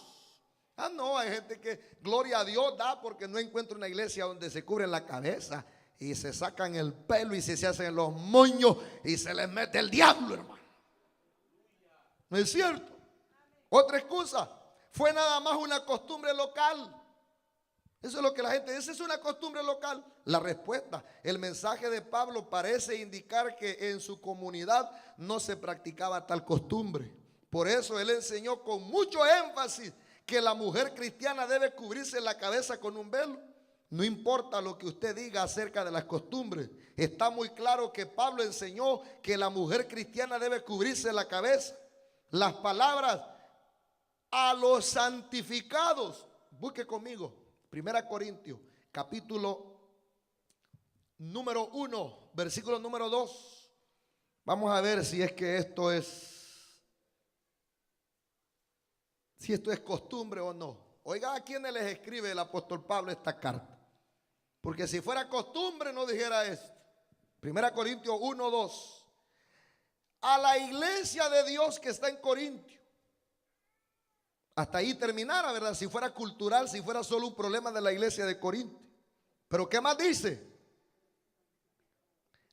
No, hay gente que gloria a Dios da porque no encuentra una iglesia donde se cubren la cabeza y se sacan el pelo y se hacen los moños y se les mete el diablo, hermano. ¿No es cierto? Otra excusa: fue nada más una costumbre local. Eso es lo que la gente dice: es una costumbre local. La respuesta: el mensaje de Pablo parece indicar que en su comunidad no se practicaba tal costumbre. Por eso él enseñó con mucho énfasis que la mujer cristiana debe cubrirse la cabeza con un velo. No importa lo que usted diga acerca de las costumbres, está muy claro que Pablo enseñó que la mujer cristiana debe cubrirse la cabeza. Las palabras a los santificados, busque conmigo 1 Corintios capítulo número 1 versículo número 2. Vamos a ver si es que esto es si esto es costumbre o no. Oiga, ¿a quiénes les escribe el apóstol Pablo esta carta? Porque si fuera costumbre no dijera esto. 1 Corintios 1:2. A la iglesia de Dios que está en Corintio. Hasta ahí terminara, ¿verdad? Si fuera cultural, si fuera solo un problema de la iglesia de Corintio. Pero ¿qué más dice?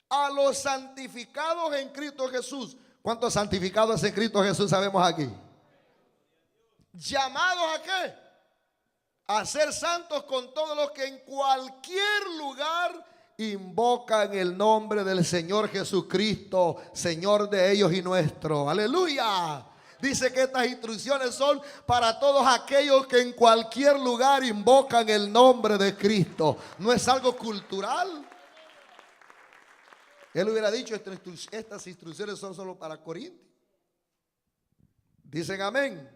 A los santificados en Cristo Jesús. ¿Cuántos santificados en Cristo Jesús sabemos aquí? ¿Llamados a qué? A ser santos con todos los que en cualquier lugar invocan el nombre del Señor Jesucristo, Señor de ellos y nuestro. Aleluya. Dice que estas instrucciones son para todos aquellos que en cualquier lugar invocan el nombre de Cristo. No es algo cultural. Él hubiera dicho, estas instrucciones son solo para Corintios. Dicen amén.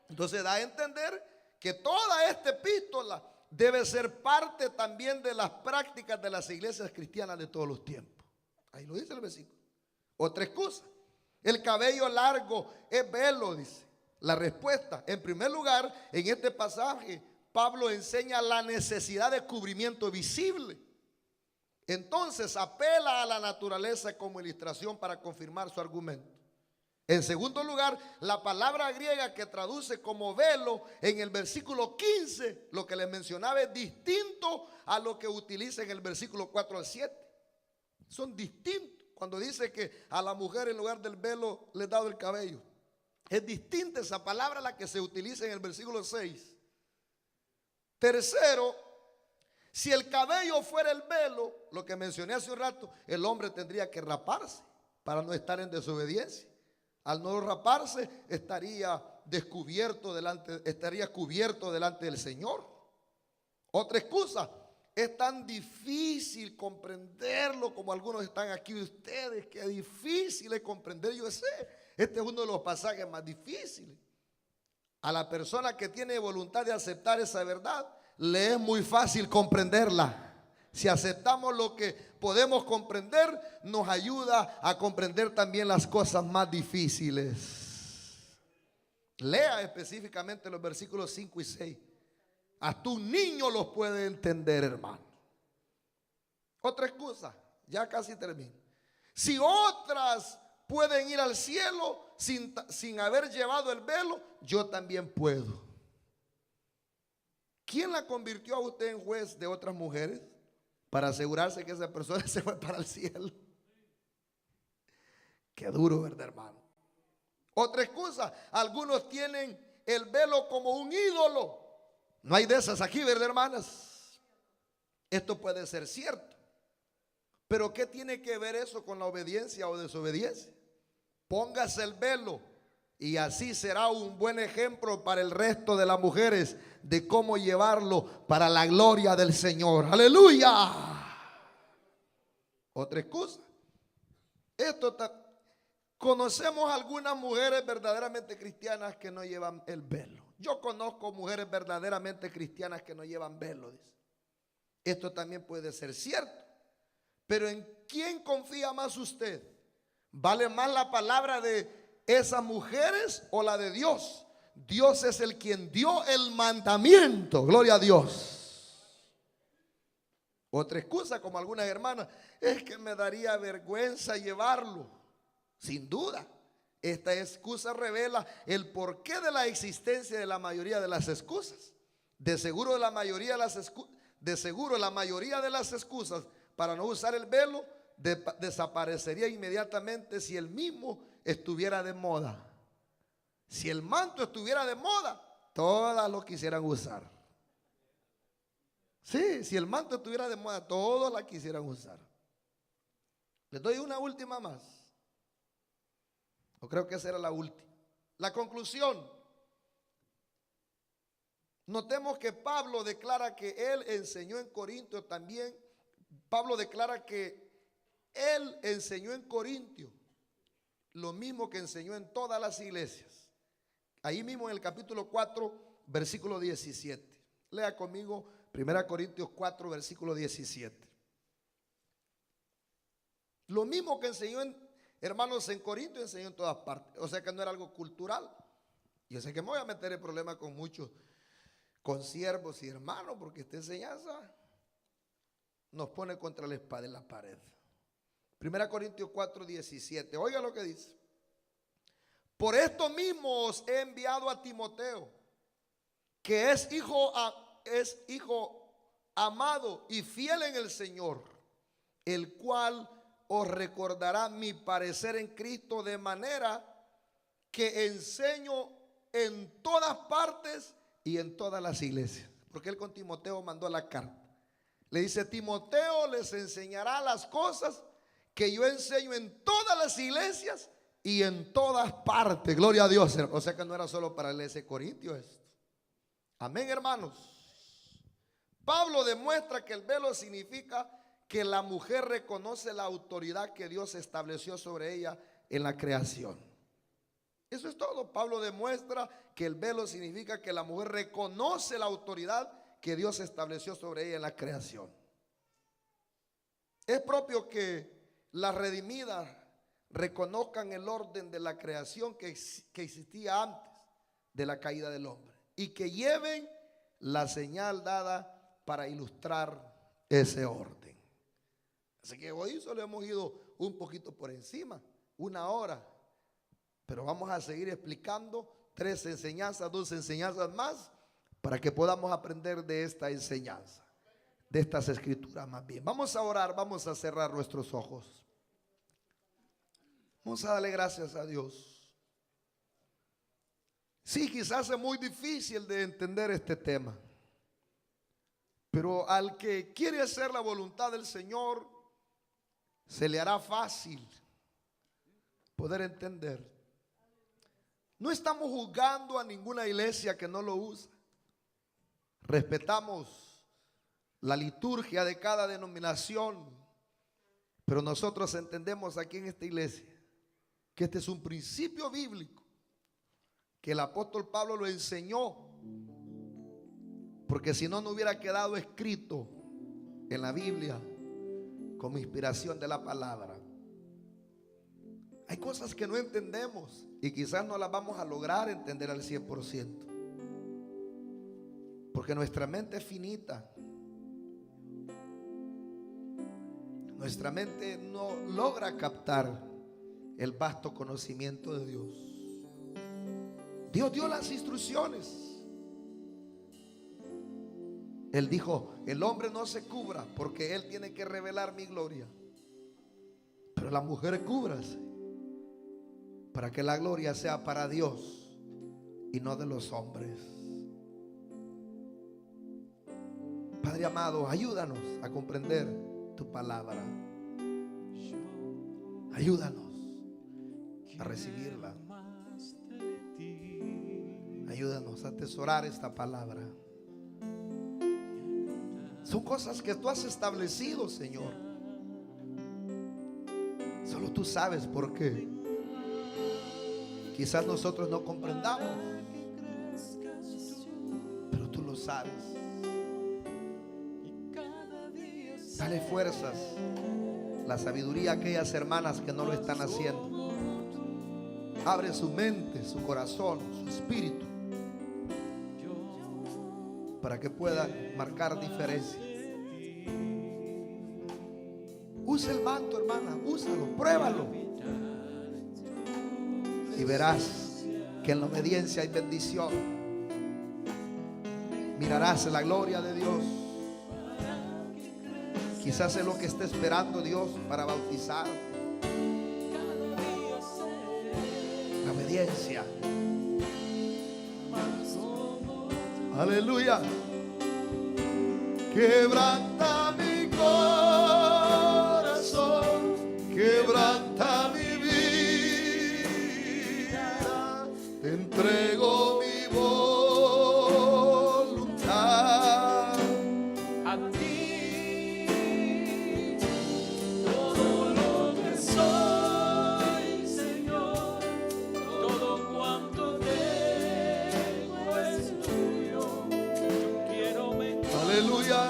Entonces da a entender que toda esta epístola debe ser parte también de las prácticas de las iglesias cristianas de todos los tiempos. Ahí lo dice el versículo. Otra excusa. El cabello largo es velo, dice. La respuesta, en primer lugar, en este pasaje, Pablo enseña la necesidad de cubrimiento visible. Entonces apela a la naturaleza como ilustración para confirmar su argumento. En segundo lugar, la palabra griega que traduce como velo en el versículo 15, lo que les mencionaba, es distinto a lo que utiliza en el versículo 4 al 7. Son distintos. Cuando dice que a la mujer en lugar del velo le he dado el cabello, es distinta esa palabra a la que se utiliza en el versículo 6. Tercero, si el cabello fuera el velo, lo que mencioné hace un rato, el hombre tendría que raparse para no estar en desobediencia. Al no raparse estaría cubierto delante del Señor. Otra excusa, es tan difícil comprenderlo como algunos están aquí de ustedes, que es difícil de comprender. Yo sé, este es uno de los pasajes más difíciles. A la persona que tiene voluntad de aceptar esa verdad, le es muy fácil comprenderla. Si aceptamos lo que podemos comprender, nos ayuda a comprender también las cosas más difíciles. Lea específicamente los versículos 5 y 6. Hasta un niño los puede entender, hermano. Otra excusa, ya casi termino. Si otras pueden ir al cielo sin haber llevado el velo, yo también puedo. ¿Quién la convirtió a usted en juez de otras mujeres para asegurarse que esa persona se fue para el cielo? Qué duro, ¿verdad, hermano? Otra excusa, algunos tienen el velo como un ídolo. No hay de esas aquí, ¿verdad, hermanas? Esto puede ser cierto, pero ¿qué tiene que ver eso con la obediencia o desobediencia? Póngase el velo y así será un buen ejemplo para el resto de las mujeres de cómo llevarlo para la gloria del Señor. ¡Aleluya! Otra excusa. Conocemos algunas mujeres verdaderamente cristianas que no llevan el velo. Yo conozco mujeres verdaderamente cristianas que no llevan velo, dice. Esto también puede ser cierto. Pero ¿en quién confía más usted? ¿Vale más la palabra de esas mujeres o la de Dios? Dios es el quien dio el mandamiento. Gloria a Dios. Otra excusa, como algunas hermanas, es que me daría vergüenza llevarlo. Sin duda, esta excusa revela el porqué de la existencia de la mayoría de las excusas. De seguro la mayoría de las excusas para no usar el velo desaparecería inmediatamente si el mismo estuviera de moda. Si el manto estuviera de moda, todas lo quisieran usar. Sí, si el manto estuviera de moda, todos la quisieran usar. Les doy una última más. O creo que esa era la última. La conclusión. Notemos que Pablo declara que él enseñó en Corinto también. Pablo declara que él enseñó en Corintio lo mismo que enseñó en todas las iglesias. Ahí mismo en el capítulo 4, versículo 17. Lea conmigo 1 Corintios 4, versículo 17. Lo mismo que enseñó hermanos en Corinto, enseñó en todas partes. O sea que no era algo cultural. Yo sé que me voy a meter en problemas con muchos consiervos y hermanos, porque esta enseñanza nos pone contra la espada en la pared. 1 Corintios 4:17. Oiga lo que dice. Por esto mismo os he enviado a Timoteo, que es hijo amado y fiel en el Señor, el cual os recordará mi parecer en Cristo, de manera que enseño en todas partes y en todas las iglesias. Porque él con Timoteo mandó la carta. Le dice: Timoteo les enseñará las cosas que yo enseño en todas las iglesias y en todas partes. Gloria a Dios. O sea que no era solo para la iglesia de Corintios esto. Amén, hermanos. Pablo demuestra que el velo significa que la mujer reconoce la autoridad que Dios estableció sobre ella en la creación. Eso es todo. Pablo demuestra que el velo significa que la mujer reconoce la autoridad que Dios estableció sobre ella en la creación. Es propio que las redimidas reconozcan el orden de la creación que existía antes de la caída del hombre, y que lleven la señal dada para ilustrar ese orden. Así que hoy solo hemos ido un poquito por encima, 1 hora, pero vamos a seguir explicando 3 enseñanzas, 2 enseñanzas más, para que podamos aprender de esta enseñanza, de estas escrituras más bien. Vamos a orar, vamos a cerrar nuestros ojos. Vamos a darle gracias a Dios. Sí, quizás es muy difícil de entender este tema, pero al que quiere hacer la voluntad del Señor, se le hará fácil poder entender. No estamos juzgando a ninguna iglesia que no lo usa. Respetamos la liturgia de cada denominación, pero nosotros entendemos aquí en esta iglesia que este es un principio bíblico que el apóstol Pablo lo enseñó, porque si no, no hubiera quedado escrito en la Biblia como inspiración de la palabra. Hay cosas que no entendemos y quizás no las vamos a lograr entender al 100%, porque nuestra mente es finita. Nuestra mente no logra captar el vasto conocimiento de Dios. Dios dio las instrucciones. Él dijo: el hombre no se cubra, porque él tiene que revelar mi gloria, pero la mujer cúbrase, para que la gloria sea para Dios y no de los hombres. Padre amado, ayúdanos a comprender tu palabra. Ayúdanos a recibirla. Ayúdanos a atesorar esta palabra. Son cosas que tú has establecido, Señor. Solo tú sabes por qué. Quizás nosotros no comprendamos, pero tú lo sabes. Dale fuerzas, la sabiduría a aquellas hermanas que no lo están haciendo. Abre su mente, su corazón, su espíritu, para que pueda marcar diferencia. Usa el manto, hermana, úsalo, pruébalo, y verás que en la obediencia hay bendición. Mirarás la gloria de Dios. Quizás es lo que está esperando Dios para bautizar. La obediencia. Aleluya. Quebranta mi corazón, quebranta mi vida. Te entrego mi voluntad. A ti todo lo que soy, Señor, todo cuanto tengo es tuyo. Yo quiero mentir. Aleluya.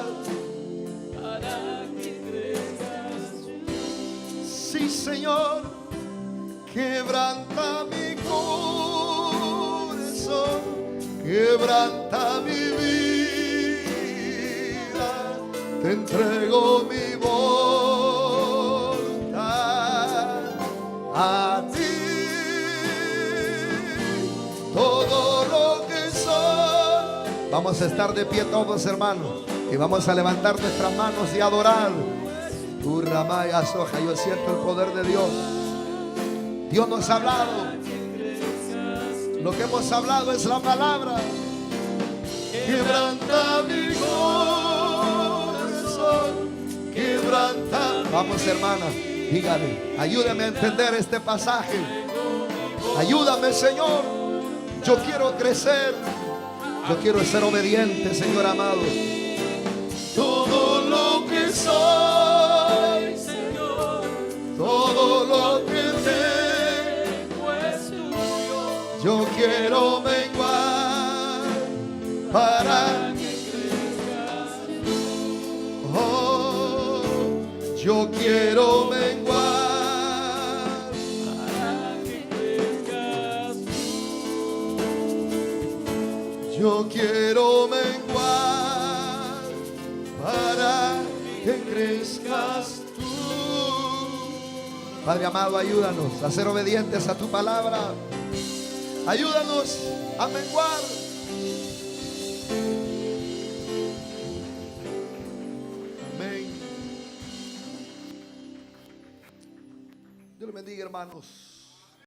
Para que crezcas. Sí, Señor, quebranta mi corazón. quebranta mi vida, te entrego mi voluntad a ti, todo lo que soy. Vamos a estar de pie todos, hermanos, y vamos a levantar nuestras manos y adorar. Urramaya soja, yo siento el poder de Dios. Dios nos ha hablado. Lo que hemos hablado es la palabra. Quebranta mi corazón, quebranta. Vamos, hermana, dígale, ayúdame a entender este pasaje. Ayúdame, Señor. Yo quiero crecer. Yo quiero ser obediente, Señor amado. Todo lo que soy, Señor, todo lo que tengo es tuyo. Yo quiero menguar para que crezcas tú. Oh, yo quiero menguar para que crezcas tú. Yo quiero menguar para que crezcas tú. Padre amado, ayúdanos a ser obedientes a tu palabra. Ayúdanos a menguar. Amén. Dios les bendiga, hermanos.